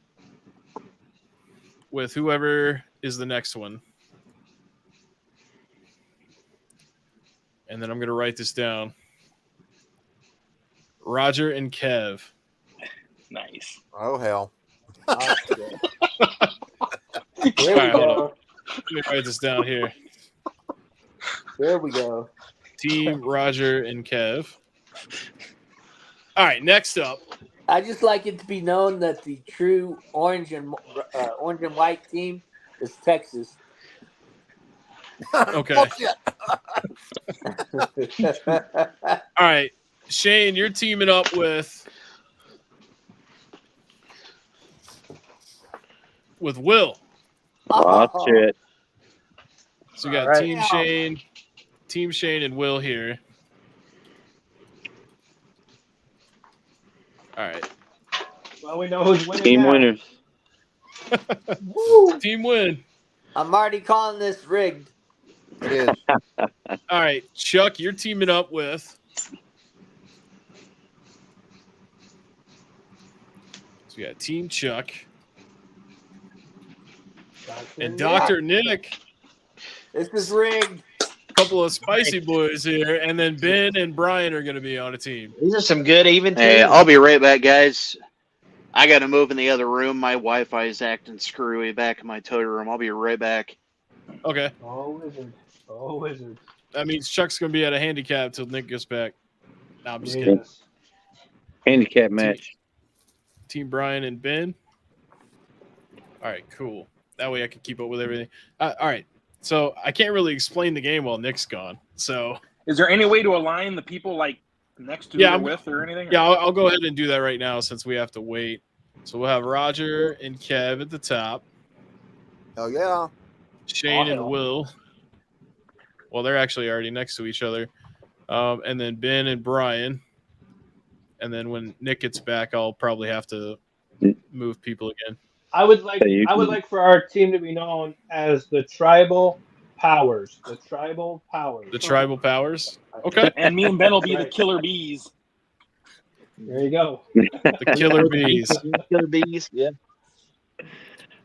with whoever is the next one. And then I'm going to write this down. Roger and Kev. Nice. Oh hell. Oh, shit. Here we All right, hold go. Let me write this down here. There we go. Team Roger and Kev. All right, next up, I just like it to be known that the true orange and white team is Texas. Okay. Bullshit. All right, Shane, you're teaming up with Will. Oh, shit. So we got All right. Team Shane and Will here. All right. Well, we know who's winning. Team now. winners. Team win. I'm already calling this rigged. It is. All right, Chuck, you're teaming up with. So we got Team Chuck and Dr. Nick. This is rigged. A couple of spicy boys here, and then Ben and Brian are going to be on a team. These are some good even teams. Hey, I'll be right back, guys. I got to move in the other room. My Wi-Fi is acting screwy back in my toy room. I'll be right back. Okay. Oh, wizard. Oh, wizard. That means Chuck's going to be at a handicap till Nick gets back. No, I'm just kidding. Yes. Handicap match. Team Brian and Ben. All right, cool. That way I can keep up with everything. All right. So I can't really explain the game while Nick's gone. So Is there any way to align the people like next to Yeah, or with or anything? yeah, I'll go ahead and do that right now since we have to wait. So we'll have Roger and Kev at the top. Oh yeah. Shane and hell. Will. Well, they're actually already next to each other. And then Ben and Brian. And then when Nick gets back, I'll probably have to move people again. I would like So you I would can- like for our team to be known as the Tribal Powers. The Tribal Powers. The tribal powers. Okay. And me and Ben will be the Right. killer bees. There you go. The killer bees. Killer bees. Yeah. That's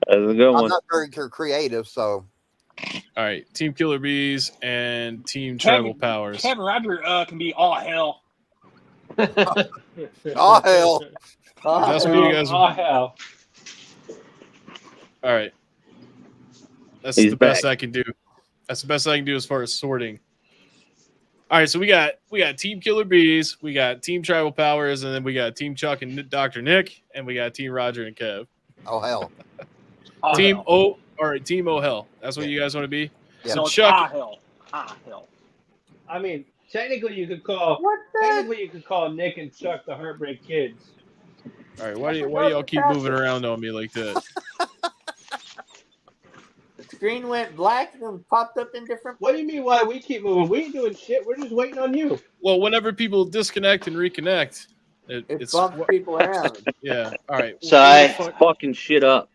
a good I'm one. not very creative, so All right. Team Killer Bees and Team Tribal Powers. Kevin Roger can be all hell. oh hell. That's what you guys. Oh All hell. right. That's He's the best back. I can do. That's the best I can do as far as sorting. All right, so we got Team Killer Bees, we got Team Tribal Powers, and then we got Team Chuck and Dr. Nick, and we got Team Roger and Kev. Oh hell. All Team hell. O, all right, Team O Hell. That's what you guys want to be. Yeah. So it's Chuck, hell. Hell. I mean, technically you could call Nick and Chuck the Heartbreak Kids. all right, why do y'all keep moving around on me like that? The screen went black and then popped up in different. What do you mean why we keep moving? We ain't doing shit. We're just waiting on you. Well, whenever people disconnect and reconnect, It it's bumps people around. yeah. All right. So Fucking shit up.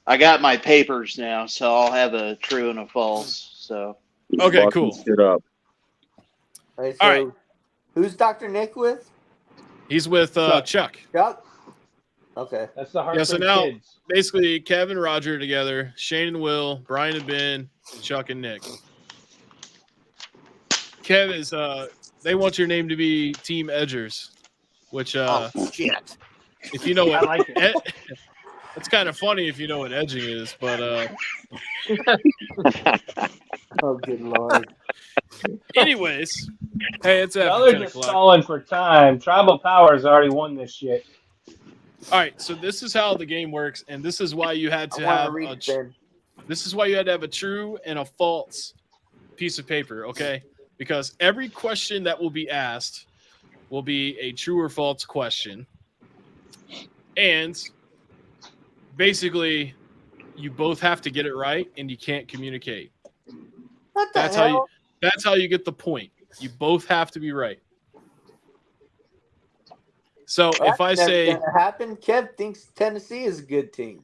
I got my papers now, so I'll have a true and a false. So Okay, Fucking cool. Shit up. Right, All right. Who's Dr. Nick with? He's with Chuck. Chuck? Okay. That's the Heartbreak so now- Kids. Basically, Kev and Roger together, Shane and Will, Brian and Ben, Chuck and Nick. Kev is they want your name to be Team Edgers, which Oh shit. if you know I what like it. it's kind of funny if you know what edging is, but Oh, good lord. anyways, hey, it's Y'all after are 10 just o'clock. stalling for time. Tribal Powers already won this shit. All right, so this is how the game works, and this is why you had I to want to have read it then. this is why you had to have a true and a false piece of paper, okay? Because every question that will be asked will be a true or false question. And basically, you both have to get it right and you can't communicate. What the That's how hell? That's how you get the point. You both have to be right. So if I That's say gonna happen. Kev thinks Tennessee is a good team.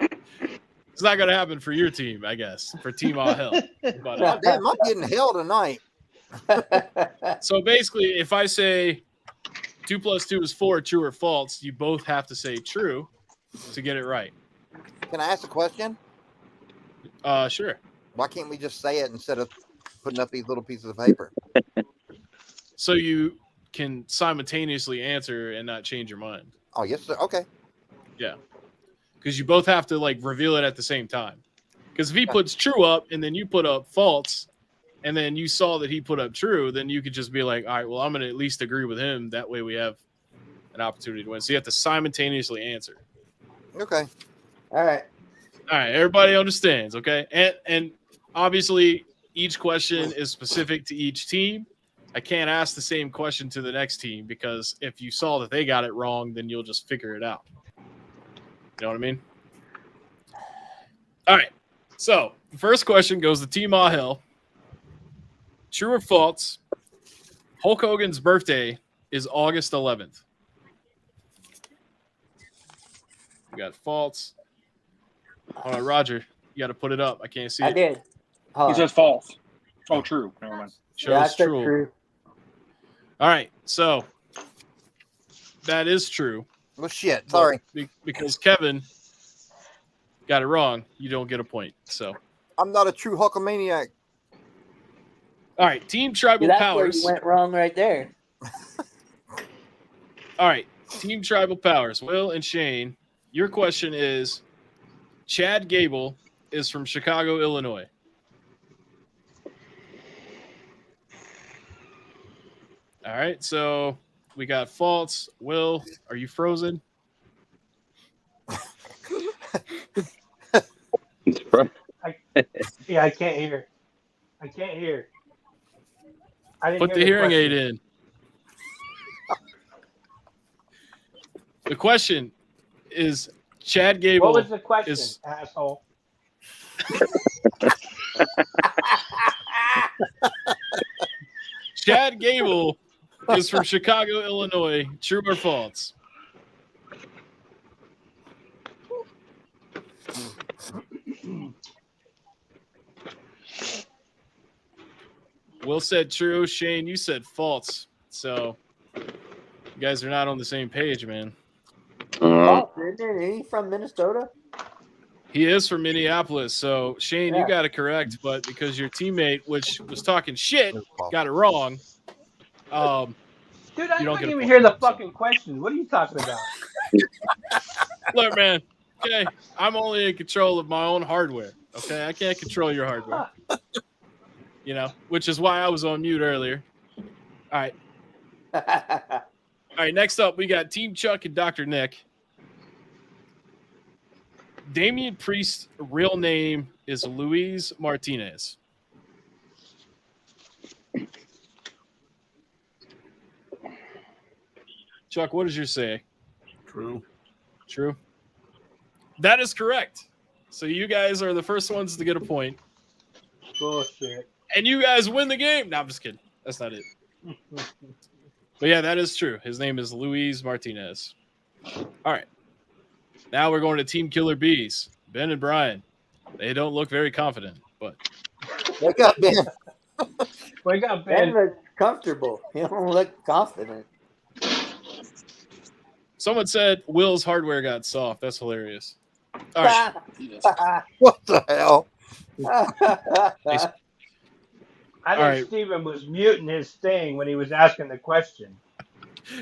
it's not going to happen for your team, I guess, for Team All Hell. But, God damn, I'm getting hell tonight. so basically, if I say 2 + 2 is 4, true or false, you both have to say true to get it right. Can I ask a question? Sure. Why can't we just say it instead of putting up these little pieces of paper? So you can simultaneously answer and not change your mind. Oh yes, sir. Okay. Because you both have to like reveal it at the same time. Because if he puts true up and then you put up false, and then you saw that he put up true, then you could just be like, all right, well, I'm going to at least agree with him. That way we have an opportunity to win. So you have to simultaneously answer. Okay. All right. All right, everybody understands, okay? And obviously each question is specific to each team. I can't ask the same question to the next team because if you saw that they got it wrong, then you'll just figure it out. You know what I mean? All right. So the first question goes to Team Ahel. True or false? Hulk Hogan's birthday is August 11th. We got false. Hold on, Roger. You got to put it up. I can't see I it. did. Hold He on. says false. Oh, true. Never mind. Shows Yeah, I said true. true. All right. So that is true. Well, shit. Sorry. Because Kevin got it wrong, you don't get a point. So, I'm not a true Hulkamaniac. all right. Team Tribal That's Powers. where you went wrong right there. All right. Team Tribal Powers. Will and Shane, your question is Chad Gable is from Chicago, Illinois. All right. So we got false. Will, are you frozen? Yeah, I can't hear. I can't hear. I didn't Put the hear hearing question. aid in. The question is Chad Gable. What was the question, is- asshole? Chad Gable is from Chicago, Illinois. True or false? Will said true. Shane, you said false. So you guys are not on the same page, man. Oh, isn't he from Minnesota? He is from Minneapolis. So Shane, you Yeah. got it correct, but because your teammate, which was talking shit, got it wrong. Dude, I You don't couldn't get a even point. hear the fucking question. What are you talking about? Look, man. Okay, I'm only in control of my own hardware. Okay, I can't control your hardware. You know, which is why I was on mute earlier. All right. All right, next up, we got Team Chuck and Dr. Nick. Damian Priest's real name is Luis Martinez. Chuck, what does your say? True. True. That is correct. So you guys are the first ones to get a point. Bullshit. And you guys win the game. No, I'm just kidding. That's not it. But yeah, that is true. His name is Luis Martinez. All right. Now we're going to Team Killer Bees. Ben and Brian. They don't look very confident, but Wake up, Ben. Wake up, Ben Ben. looks comfortable. He don't look confident. someone said Will's hardware got soft. That's hilarious. All right. What the hell? I think All right. Steven was muting his thing when he was asking the question.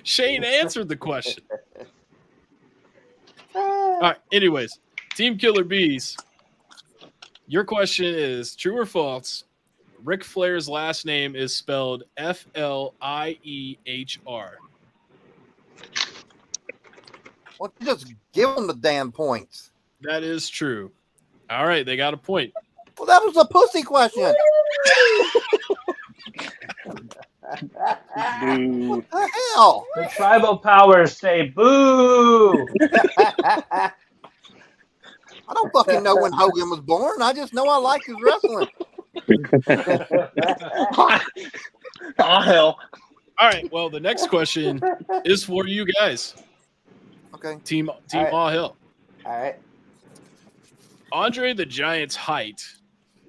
Shane answered the question. All right. Anyways, Team Killer Bees. Your question is true or false? Ric Flair's last name is spelled Fliehr. Well, just give them the damn points. That is true. All right, they got a point. Well, that was a pussy question. Boo. What the hell? The tribal powers say boo. I don't fucking know when Hogan was born. I just know I like his wrestling. Oh, hell. All right, well, the next question is for you guys. Okay. Team right. All Hill. All right. Andre the Giant's height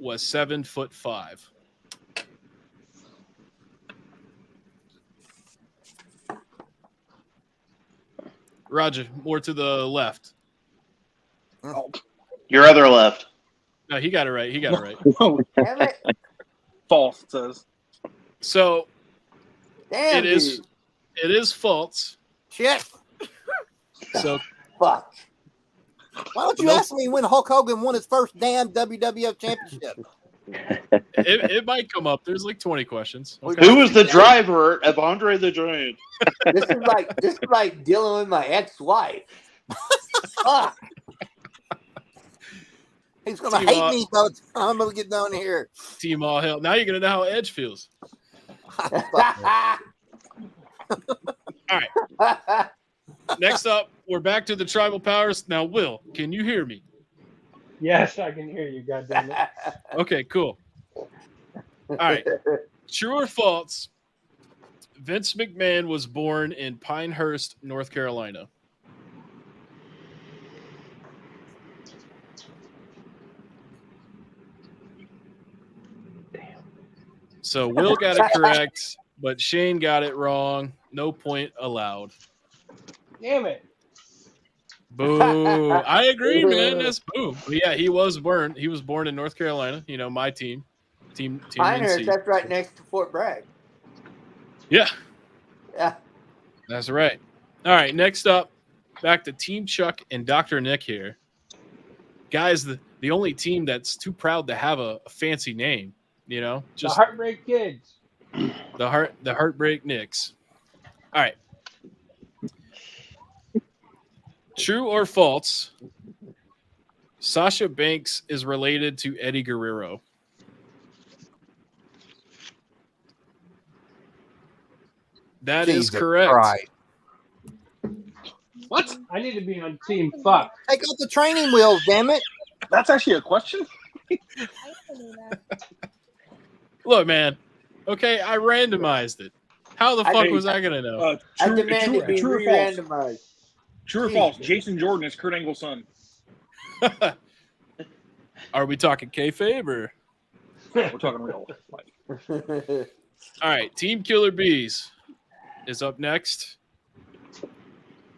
was 7'5". Roger, more to the left. Your other left. No, he got it right. He got it right. Damn it. False, it says. So Damn, it is dude. false. Shit. So Fuck. Why don't you ask me when Hulk Hogan won his first damn WWF championship? It might come up. There's like 20 questions. We Okay. Who was the driver of Andre the Giant? This is like dealing with my ex-wife. Fuck. He's gonna Team hate up. me by the time I'm gonna get down here. Team all hell. Now you're gonna know how Edge feels. Next up, we're back to the tribal powers. Now, Will, can you hear me? Yes, I can hear you. Goddamn it. Okay, cool. All right. True or false? Vince McMahon was born in Pinehurst, North Carolina. So Will got it correct, but Shane got it wrong. No point allowed. Damn it. Boo. I agree, man. That's boo. But yeah, he was born in North Carolina. You know, my team. Team Pinehurst, NC. that's right next to Fort Bragg. Yeah, Yeah. that's right. All right, next up, back to Team Chuck and Dr. Nick here. Guys, the only team that's too proud to have a fancy name, you know? The Just Heartbreak Kids. the Heartbreak Knicks. All right. True or false? Sasha Banks is related to Eddie Guerrero. That is Jesus correct. Christ. What? I need to be on team fuck. Take out the training wheels, damn it. That's actually a question. Look, man. Okay, I randomized it. How the fuck I- was I gonna know? I demand to be true or false? re-randomized. True or false? Jason Jordan is Kurt Angle's son. Are we talking kayfabe or? We're talking real. All right, Team Killer Bees is up next.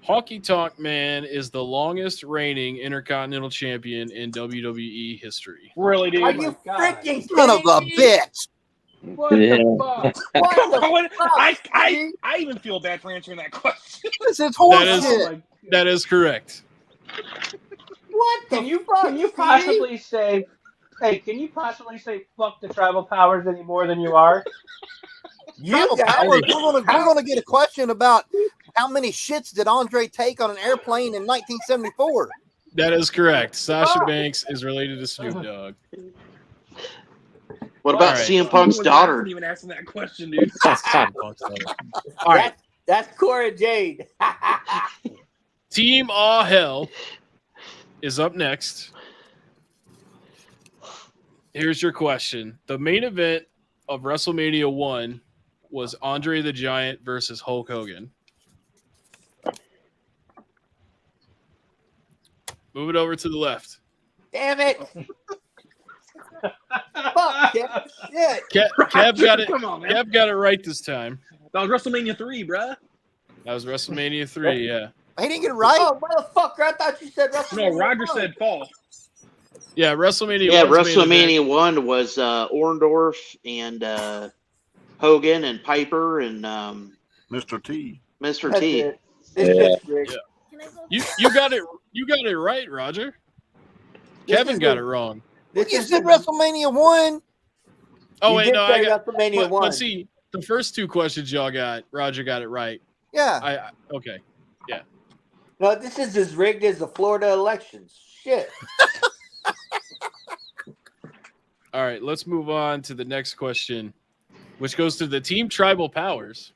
Honky Tonk Man is the longest reigning Intercontinental Champion in WWE history. Really, dude? Are my you God. freaking Son of a kidding me? bitch. What Yeah. the fuck? What Come the on. fuck, I dude? even feel bad for answering that question. This is That is- Oh horseshit. my- That is correct. What the Can you fuck, can you Steve? possibly say, hey, can you possibly say fuck the tribal powers any more than you are? You Tribal guys, powers, we're gonna get a question about how many shits did Andre take on an airplane in 1974? That is correct. Sasha Oh. Banks is related to Snoop Dogg. What about Alright. CM Punk's I daughter? wasn't even asking that question, dude. All right, that's Cora Jade. Team All Hell is up next. Here's your question. The main event of WrestleMania 1 was Andre the Giant versus Hulk Hogan. Move it over to the left. Damn it! Fuck, Kev. Shit. Kev got it. Come on, man. Kev got it right this time. That was WrestleMania 3, bruh. That was WrestleMania 3, yeah. He didn't get it right. Oh, motherfucker! I thought you said No, WrestleMania. Roger 1. said false. Yeah, WrestleMania Yeah, 1's main event. WrestleMania 1 was Orndorff and Hogan and Piper and Mr. T. Mr. That's T. it. It's just Rick. You got it right, Roger. This Kevin is got the- it wrong. This You is said the- WrestleMania 1. Oh you wait, did no, say I got. WrestleMania But 1. see, the first two questions y'all got, Roger got it right. Yeah. Okay. No, this is as rigged as the Florida elections. Shit. All right, let's move on to the next question, which goes to the Team Tribal Powers.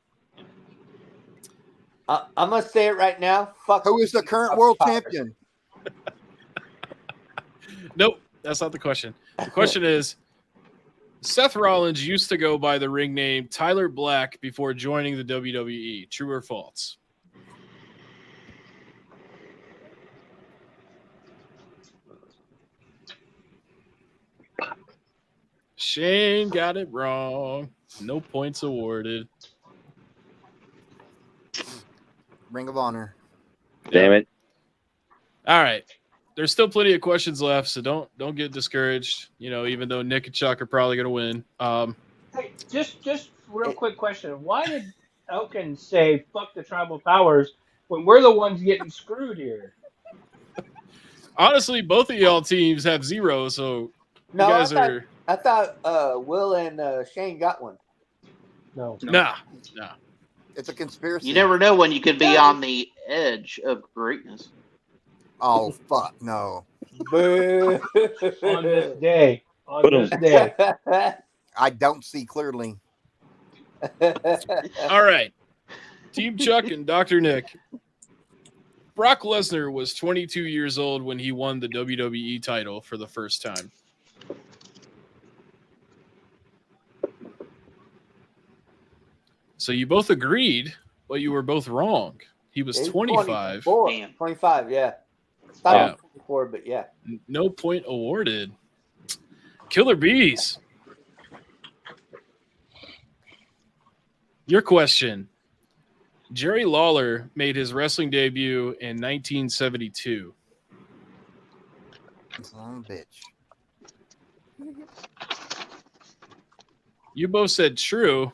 I'm gonna say it right now. Fuck. Who is the current world champion? Nope, that's not the question. The question is, Seth Rollins used to go by the ring name Tyler Black before joining the WWE. True or false? Shane got it wrong. No points awarded. Ring of Honor. Damn it. All right. There's still plenty of questions left, so don't get discouraged. You know, even though Nick and Chuck are probably going to win. Hey, just real quick question. Why did Elkin say fuck the tribal powers when we're the ones getting screwed here? Honestly, both of y'all teams have 0, so No, you guys I thought, are. I thought Will and Shane got one. No. Nah. It's a conspiracy. You never know when you could be on the edge of greatness. Oh fuck no! Boo. On this day. On this day. I don't see clearly. All right. Team Chuck and Dr. Nick. Brock Lesnar was 22 years old when he won the WWE title for the first time. So you both agreed, but you were both wrong. He was 25. 25, yeah. Thought it was 24, but yeah. No point awarded. Killer Bees. Your question. Jerry Lawler made his wrestling debut in 1972. Son of a bitch. You both said true,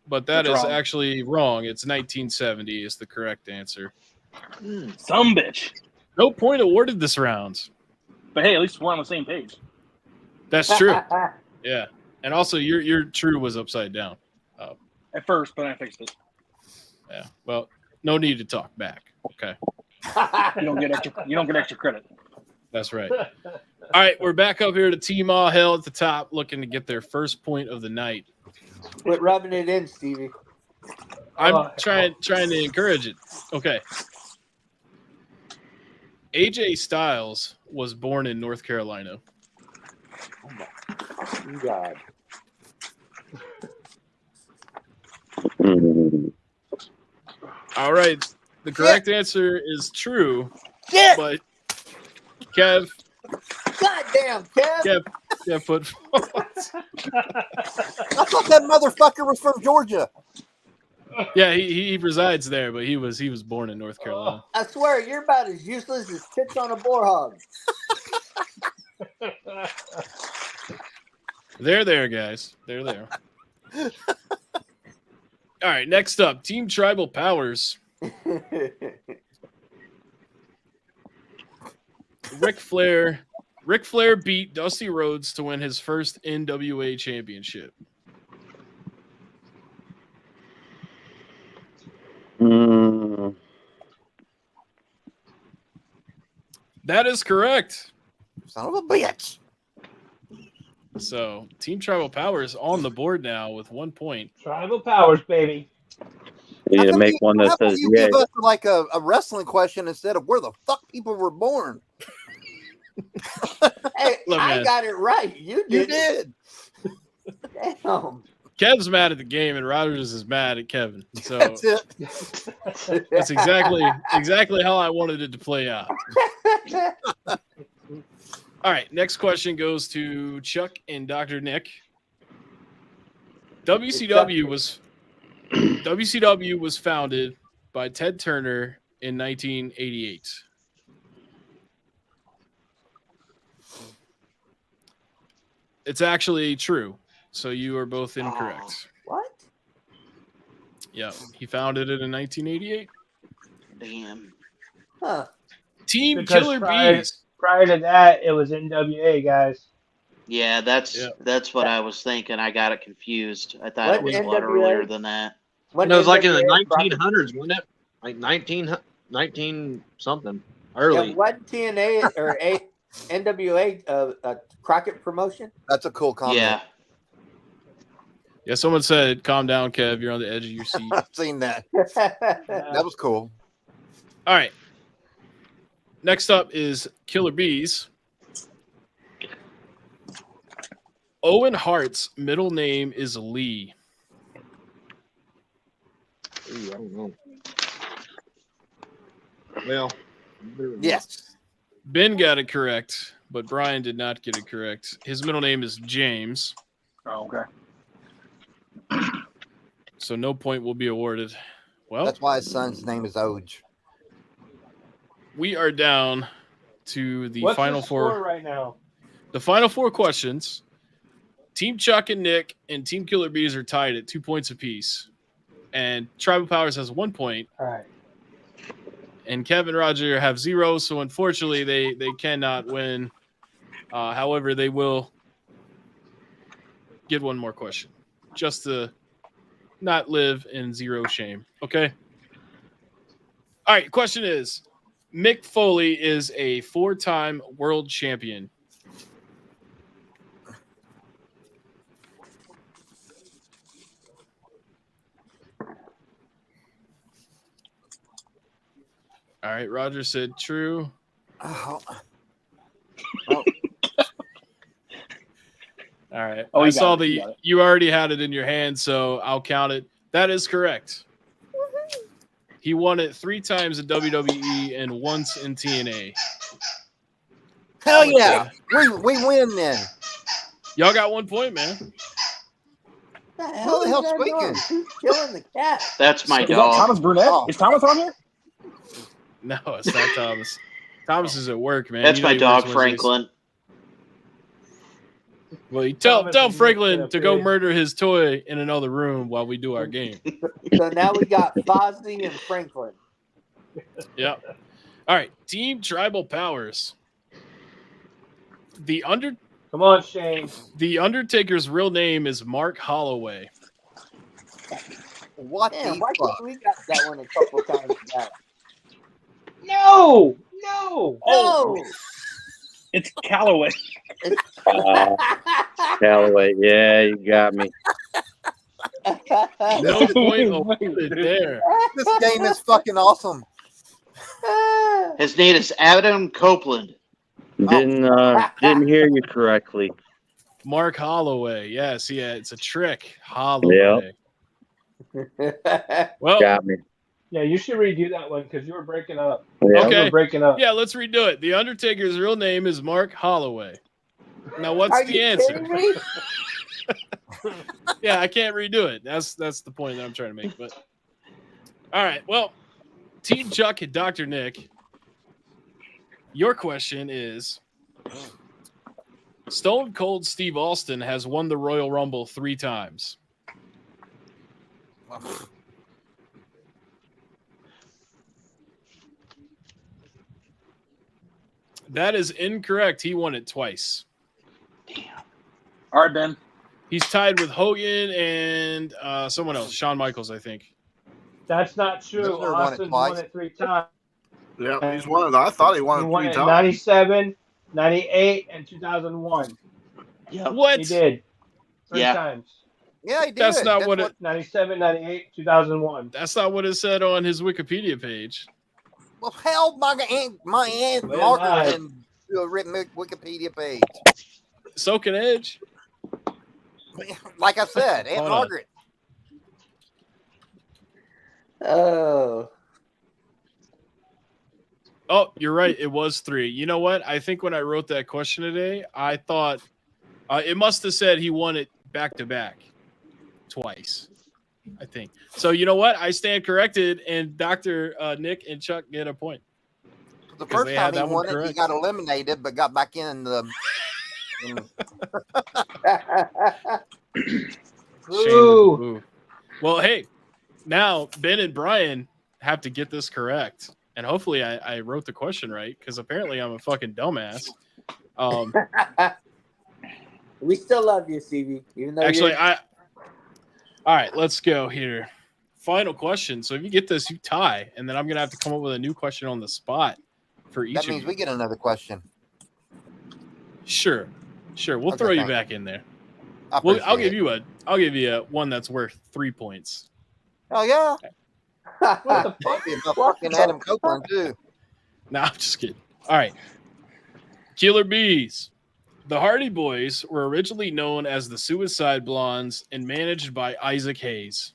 but that That's is wrong. actually wrong. It's 1970 is the correct answer. Some bitch. No point awarded this round. But hey, at least we're on the same page. That's true. Yeah. And also your true was upside down. At first, but I fixed it. Yeah. Well, no need to talk back. Okay. You don't get extra credit. That's right. All right, we're back up here to Team All Hell at the top, looking to get their first point of the night. Quit rubbing it in, Stevie. I'm trying to encourage it. Okay. AJ Styles was born in North Carolina. God. All right. The correct answer is true, Shit! but Kev Goddamn, Kev. put I thought that motherfucker was from Georgia. yeah, he resides there, but he was born in North Carolina. I swear, you're about as useless as tits on a boar hog. They're there, guys. They're there. All right, next up, Team Tribal Powers. Ric Flair beat Dusty Rhodes to win his first NWA championship. That is correct. Son of a bitch. So, Team Tribal Powers on the board now with 1 point. Tribal powers, baby. You need to make one that How come says you yeah. give us like a wrestling question instead of where the fuck people were born? Hey, Look, I man. got it right. You You did. did. Damn. Kev's mad at the game, and Rogers is mad at Kevin. So That's it. that's exactly how I wanted it to play out. All right, next question goes to Chuck and Dr. Nick. WCW was founded by Ted Turner in 1988. It's actually true. So you are both incorrect. What? Yeah, he founded it in 1988. Damn. Huh. Team Because Killer prior- Bees. Prior to that, it was NWA, guys. Yeah, that's what I was thinking. I got it confused. I thought it was a lot NWA? earlier than that. And it was like in the NWA 1900s, wasn't it? Like 19 something Yeah, early. what TNA or NWA a Crockett promotion? That's a cool comment. Yeah. Yeah, someone said, "Calm down, Kev. You're on the edge of your seat." I've seen that. That was cool. All right. Next up is Killer Bees. Owen Hart's middle name is Lee. Ooh, I don't know. Well, Yes. Ben got it correct, but Brian did not get it correct. His middle name is James, Oh, okay. so no point will be awarded. Well, That's why his son's name is Oj. we are down to the What's final the score four. right now? The final four questions. Team Chuck and Nick and Team Killer Bees are tied at 2 points apiece. And Tribal Powers has 1 point. All right. And Kevin and Roger have 0. So unfortunately, they cannot win. However, they will get one more question, just to not live in zero shame. Okay. All right. Question is, Mick Foley is a 4-time world champion. All right. Roger said true. Oh, All right. Oh, I you saw got it, you that got it. you already had it in your hand, so I'll count it. That is correct. He won it 3 times in WWE and once in TNA. hell yeah. We win then. Y'all got 1 point, man. The Who hell the is hell's that squeaking? noise? Who's killing the cat? That's my Is that dog. Thomas Burnett? Oh. Is Thomas on here? No, it's not Thomas. Thomas is at work, man. That's You know my he dog, works Wednesdays. Franklin. Well, you tell Thomas tell is Franklin gonna to go pay. murder his toy in another room while we do our game. So now we got Fozzie and Franklin. Yep. All right, Team Tribal Powers. The Come on, Shane. Undertaker's real name is Mark Holloway. What Damn, the why fuck? can't we got that one a couple times back? No. Oh, It's Callaway. Callaway. Yeah, you got me. No point Wait, awarded dude. there. This game is fucking awesome. His name is Adam Copeland. Didn't hear you correctly. Mark Holloway. Yes, yeah, it's a trick. Holloway. Well, Got me. Yeah, you should redo that one because you were breaking up. Yeah. Okay. You were breaking up. yeah, let's redo it. The Undertaker's real name is Mark Holloway. Now, what's Are the you answer? kidding me? Yeah, I can't redo it. That's the point that I'm trying to make. But all right, well, Team Chuck and Dr. Nick, your question is: Stone Cold Steve Austin has won the Royal Rumble 3 times. That is incorrect. He won it twice. All right, Ben. He's tied with Hogan and someone else, Shawn Michaels, I think. That's not true. Lesnar won it Austin's twice. won it 3 times. Yeah, he's one of the. I thought he won He it won 3 it in times. 97, 98, and 2001. Yep. What? He did. 3 Yeah. times. Yeah, he did. That's not what it. 97, 98, 2001. That's not what it said on his Wikipedia page. Well, hell, my aunt Well, Margaret nice. can do a written Wikipedia page. So can Edge. Like I said, Aunt Hold on. Margaret. Oh, Oh, you're right. It was 3. You know what? I think when I wrote that question today, I thought it must have said he won it back to back twice. I think. So you know what? I stand corrected, and Dr. Nick and Chuck get a point. The 'Cause first they time had he that one won it, he correct. got eliminated, but got back in the. Shame. Ooh. Ooh. Well, hey, now Ben and Brian have to get this correct. And hopefully I wrote the question right, because apparently I'm a fucking dumbass. we still love you, CV. Even though Actually, you're... all right, let's go here. Final question. So if you get this, you tie, and then I'm gonna have to come up with a new question on the spot for each That of means you. we get another question. Sure. We'll Okay, throw you thank back in there. I Well, I'll appreciate give it. you a one that's worth 3 points. Oh yeah, What the fuck? Maybe about fucking Adam Copeland too. No, I'm just kidding. All right. Killer Bees. The Hardy Boys were originally known as the Suicide Blondes and managed by Isaac Hayes.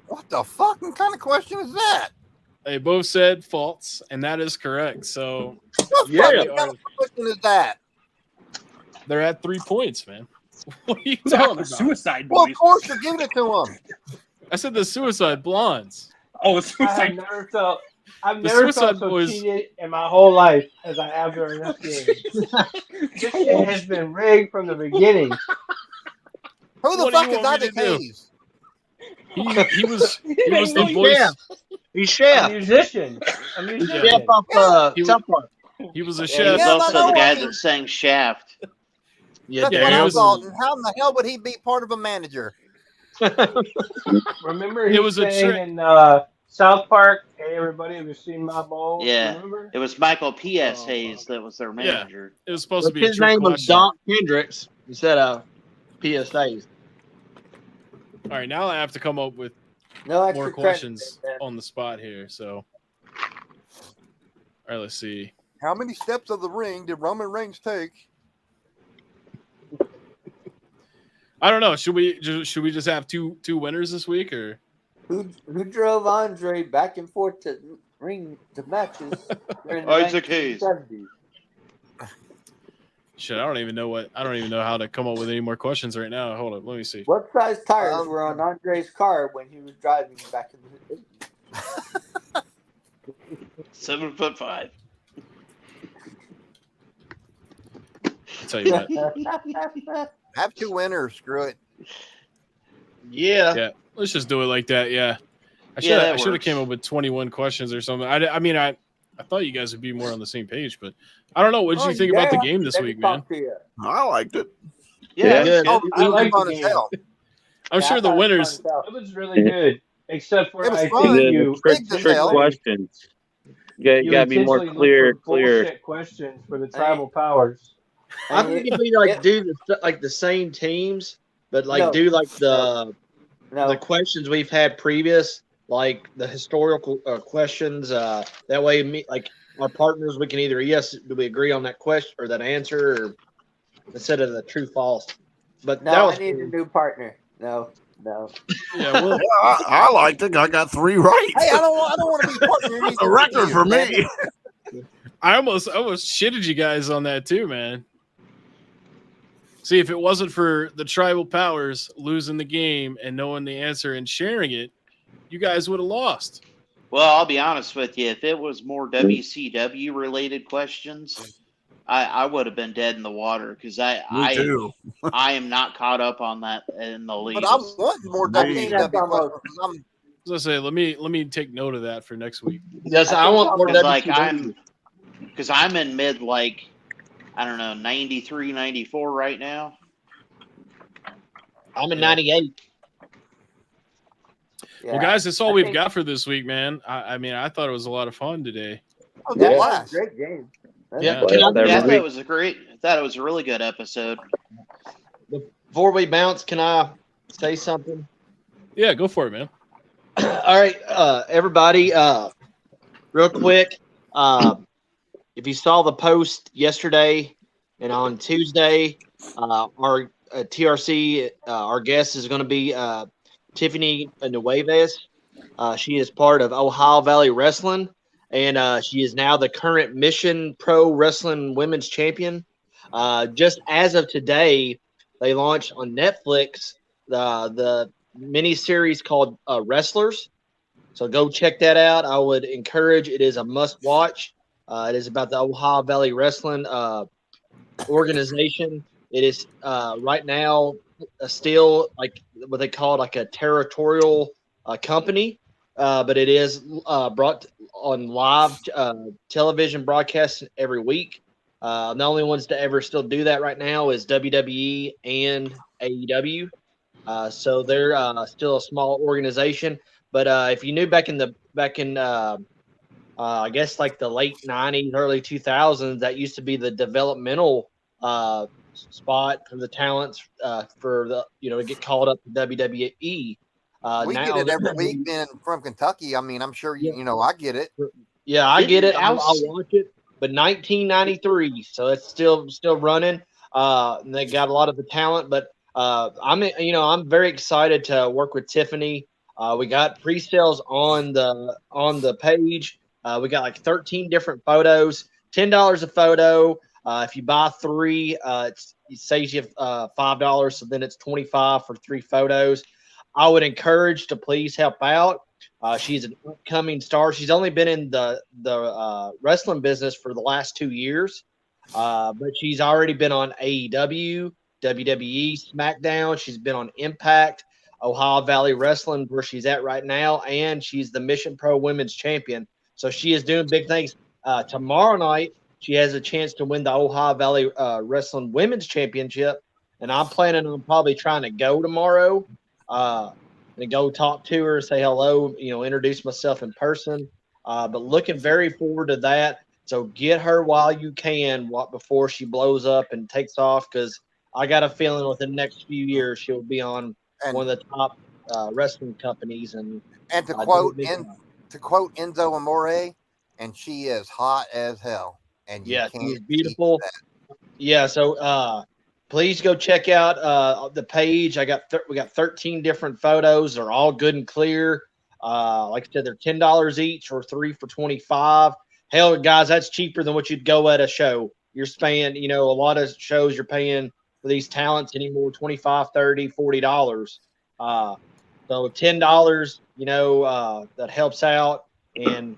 What the fucking kind of question is that? They both said false, and that is correct. So What Yeah. fucking kind of question is that? they're at 3 points, man. What are you Who the hell are talking the about? Suicide Well, Boys? of course you're giving it to him. I said the Suicide Blondes. Oh, the I have Suicide. never felt. I've The never Suicide felt so Boys- cheated in my whole life as I have during this game. This shit has been rigged from the beginning. Who the What do fuck you is want me Isaac to do? Hayes? He was the He's voice. He's A chef. musician. A musician. Yeah. Chef off He was- South Park. He was a Yeah, chef. he's Yeah, also no, the guy I mean- that sang Shaft. Yeah, That's yeah, what it I was- thought. And how in the hell would he be part of a manager? Remember It he was a saying trick. in South Park, "Hey everybody, have you seen my balls?" Yeah. Remember? It was Michael P.S. Oh, Hayes that was their manager. It was supposed to But be a his trick name was question. Doc Hendricks instead of PSAs. All right, now I have to come up with No extra more credit, questions man. on the spot here. So, all right, let's see. How many steps of the ring did Roman Reigns take? I don't know. Should we just have two winners this week, or Who drove Andre back and forth to ring to matches during the Isaac Hayes. 1970s? shit? I don't even know how to come up with any more questions right now. Hold up, let me see. What size tires were on Andre's car when he was driving back in the 80s? 7'5". I'll tell you what. Have two winners. Screw it. Yeah. Yeah, let's just do it like that. Yeah, I should that have works. came up with 21 questions or something. I mean I thought you guys would be more on the same page, but I don't know. What did you think about the game this week, man? I liked it. Yeah, Good. Oh, I like fun the as game. hell. I'm sure the winners. It was really good, except for It was I fun. think The you trick Big as hell. questions. You gotta be more intentionally clear. looked for bullshit questions for the tribal powers. I think if we do the same teams, but No. do like the No, questions we've had previous, like the historical questions. That way, our partners, we can either do we agree on that question or that answer, or instead of the true false. But that no, was I need a new partner. No. Yeah, well, Yeah, I liked it. I got 3 right. Hey, I don't want to be partner. That's a record for me. I almost shitted you guys on that too, man. See, if it wasn't for the tribal powers losing the game and knowing the answer and sharing it, you guys would have lost. Well, I'll be honest with you. If it was more WCW related questions, I would have been dead in the water because Me too. I am not caught up on that in the league. But I want more I think that's WCW almost- questions. I'm As I say, let me take note of that for next week. yes. I want more Because like WCW. I'm in mid I don't know 93, 94 right now. I'm in '98. Well, guys, that's all we've think- got for this week, man. I mean, I thought it was a lot of fun today. oh, That yeah. was a great game. Yeah. Well, Can I- every Yeah, I thought week. it was a really good episode. Before we bounce, can I say something? Yeah, go for it, man. All right, everybody, real quick. If you saw the post yesterday and on Tuesday, our TRC, our guest is going to be Tiffany Nueves. She is part of Ohio Valley Wrestling, and she is now the current Mission Pro Wrestling Women's Champion. Just as of today, they launched on Netflix the mini series called Wrestlers. So go check that out. I would encourage. It is a must watch. It is about the Ohio Valley Wrestling organization. It is right now still like what they call like a territorial company, but it is brought on live television broadcasts every week. The only ones to ever still do that right now is WWE and AEW. So they're still a small organization. But if you knew back in I guess like the late '90s, early 2000s, that used to be the developmental spot for the talents for the to get called up to WWE. We now get it every week being from Kentucky. I mean, I'm sure you know I get it. Yeah, I get it. I'll House- watch it. But 1993, so it's still running. And they got a lot of the talent, but I'm very excited to work with Tiffany. We got pre-sales on the page. We got like 13 different photos, $10 a photo. If you buy 3, it saves you $5. So then it's $25 for 3 photos. I would encourage to please help out. She's an upcoming star. She's only been in the wrestling business for the last 2 years, but she's already been on AEW, WWE, SmackDown. She's been on Impact, Ohio Valley Wrestling, where she's at right now, and she's the Mission Pro Women's Champion. So she is doing big things. Tomorrow night, she has a chance to win the Ohio Valley Wrestling Women's Championship. And I'm planning on probably trying to go tomorrow and go talk to her, say hello, introduce myself in person. But looking very forward to that. So get her while you can before she blows up and takes off, because I got a feeling within the next few years she'll be on one of the top wrestling companies. And to quote Enzo Amore, and she is hot as hell. And she's beautiful. Yeah, so please go check out the page. We got 13 different photos. They're all good and clear. Like I said, they're $10 each or 3 for $25. Hell, guys, that's cheaper than what you'd go at a show. You're paying, a lot of shows you're paying for these talents anymore, $25, $30, $40. So $10, that helps out. And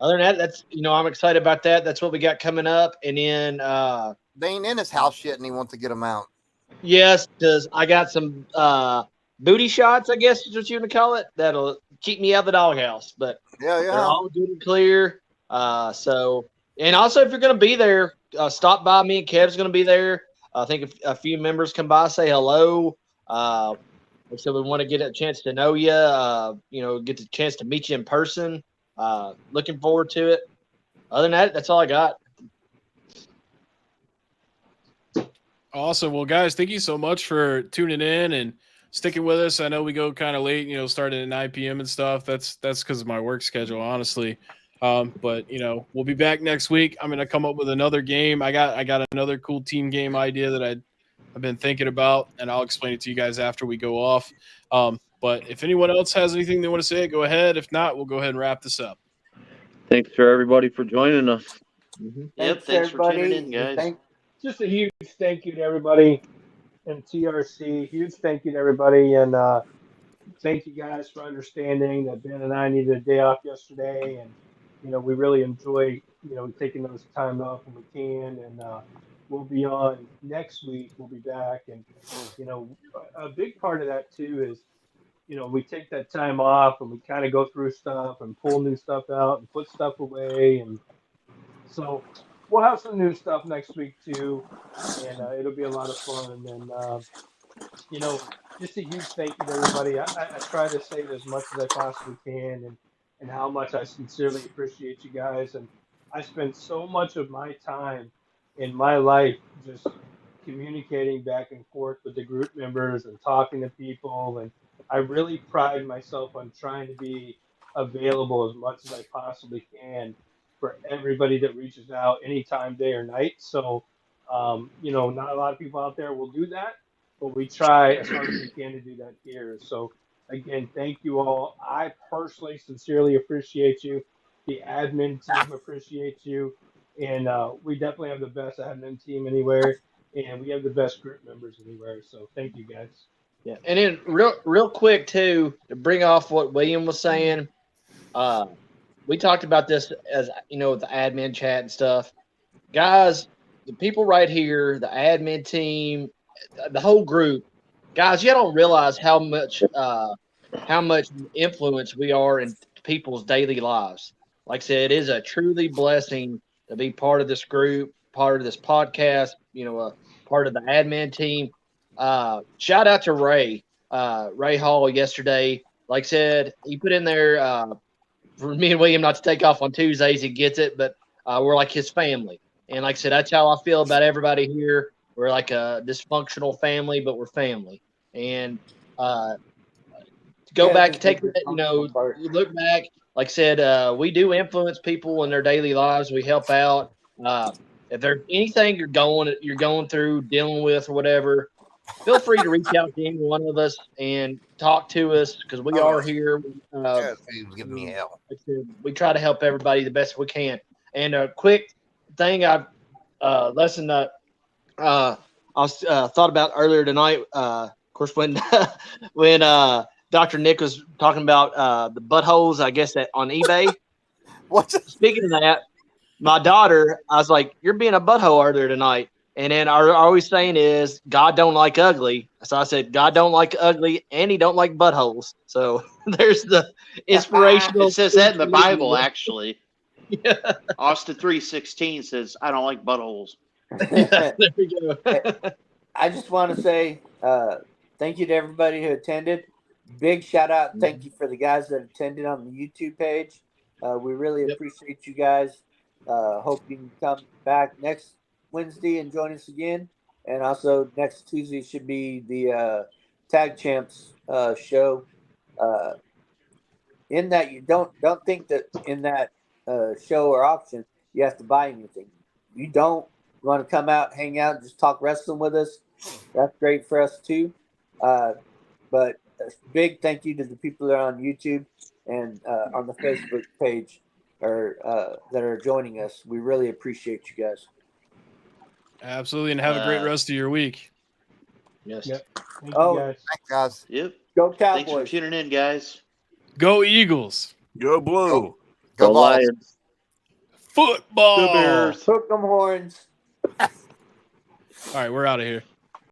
other than that, that's, I'm excited about that. That's what we got coming up. And then they ain't in his house yet, and he wants to get them out. Yes, because I got some booty shots, I guess is what you want to call it, that'll keep me out of the doghouse. But they're all good and clear. And also, if you're going to be there, stop by. Me and Kev's going to be there. I think if a few members come by, say hello. So we want to get a chance to know you, get the chance to meet you in person. Looking forward to it. Other than that, that's all I got. Awesome. Well, guys, thank you so much for tuning in and sticking with us. I know we go kind of late, starting at 9 p.m. and stuff. That's because of my work schedule, honestly. But we'll be back next week. I'm going to come up with another game. I got another cool team game idea that I've been thinking about, and I'll explain it to you guys after we go off. But if anyone else has anything they want to say, go ahead. If not, we'll go ahead and wrap this up. Thanks for everybody for joining us. Mm-hmm. Yep, thanks for tuning in, guys. Just a huge thank you to everybody in TRC. Huge thank you to everybody, and thank you guys for understanding that Ben and I needed a day off yesterday, and we really enjoy taking those time off when we can, and we'll be on next week. We'll be back, and a big part of that too is we take that time off and we kind of go through stuff and pull new stuff out and put stuff away, and so we'll have some new stuff next week too, and it'll be a lot of fun. And then just a huge thank you to everybody. I try to say it as much as I possibly can, and how much I sincerely appreciate you guys. And I spend so much of my time in my life just communicating back and forth with the group members and talking to people, and I really pride myself on trying to be available as much as I possibly can for everybody that reaches out anytime, day or night. So not a lot of people out there will do that, but we try as hard as we can to do that here. So again, thank you all. I personally sincerely appreciate you. The admin team appreciates you. And we definitely have the best admin team anywhere, and we have the best group members anywhere. So thank you, guys. Yeah, and then real quick too, to bring off what William was saying, we talked about this as with the admin chat and stuff. Guys, the people right here, the admin team, the whole group, guys, you don't realize how much influence we are in people's daily lives. Like I said, it is a truly blessing to be part of this group, part of this podcast, part of the admin team. Shout out to Ray Hall yesterday. Like I said, he put in there for me and William not to take off on Tuesdays. He gets it, but we're like his family. And like I said, that's how I feel about everybody here. We're like a dysfunctional family, but we're family. And go back and take that, look back. Like I said, we do influence people in their daily lives. We help out. If there's anything you're going through, dealing with, or whatever, feel free to reach out to any one of us and talk to us, because we are here. He was giving me hell. Like I said, we try to help everybody the best we can. And a quick thing lesson that I thought about earlier tonight. Of course, when Dr. Nick was talking about the buttholes, I guess that on eBay. Speaking of that, my daughter, I was like, "You're being a butthole earlier tonight." And then our always saying is, God don't like ugly. So I said, God don't like ugly, and he don't like buttholes. So there's the inspirational. It says that in the Bible, actually. Yeah, Austin 316 says, I don't like buttholes. there we go. I just want to say thank you to everybody who attended. Big shout out and thank you for the guys that attended on the YouTube page. We really Yep. appreciate you guys. Hope you can come back next Wednesday and join us again. And also next Tuesday should be the Tag Champs show. In that you don't think that in that show or option you have to buy anything. You don't want to come out, hang out, just talk wrestling with us. That's great for us too. But a big thank you to the people that are on YouTube and on the Facebook page or that are joining us. We really appreciate you guys. Absolutely, and have a great rest of your week. Yes. Yep. Thank Oh. you guys. Thanks, guys. Yep. Go Thanks for Cowboys. tuning in, guys. Go Eagles. Go blue. Go Go Vols. Lions. Football. Go Bears. Hook 'em horns. All right, we're out of here.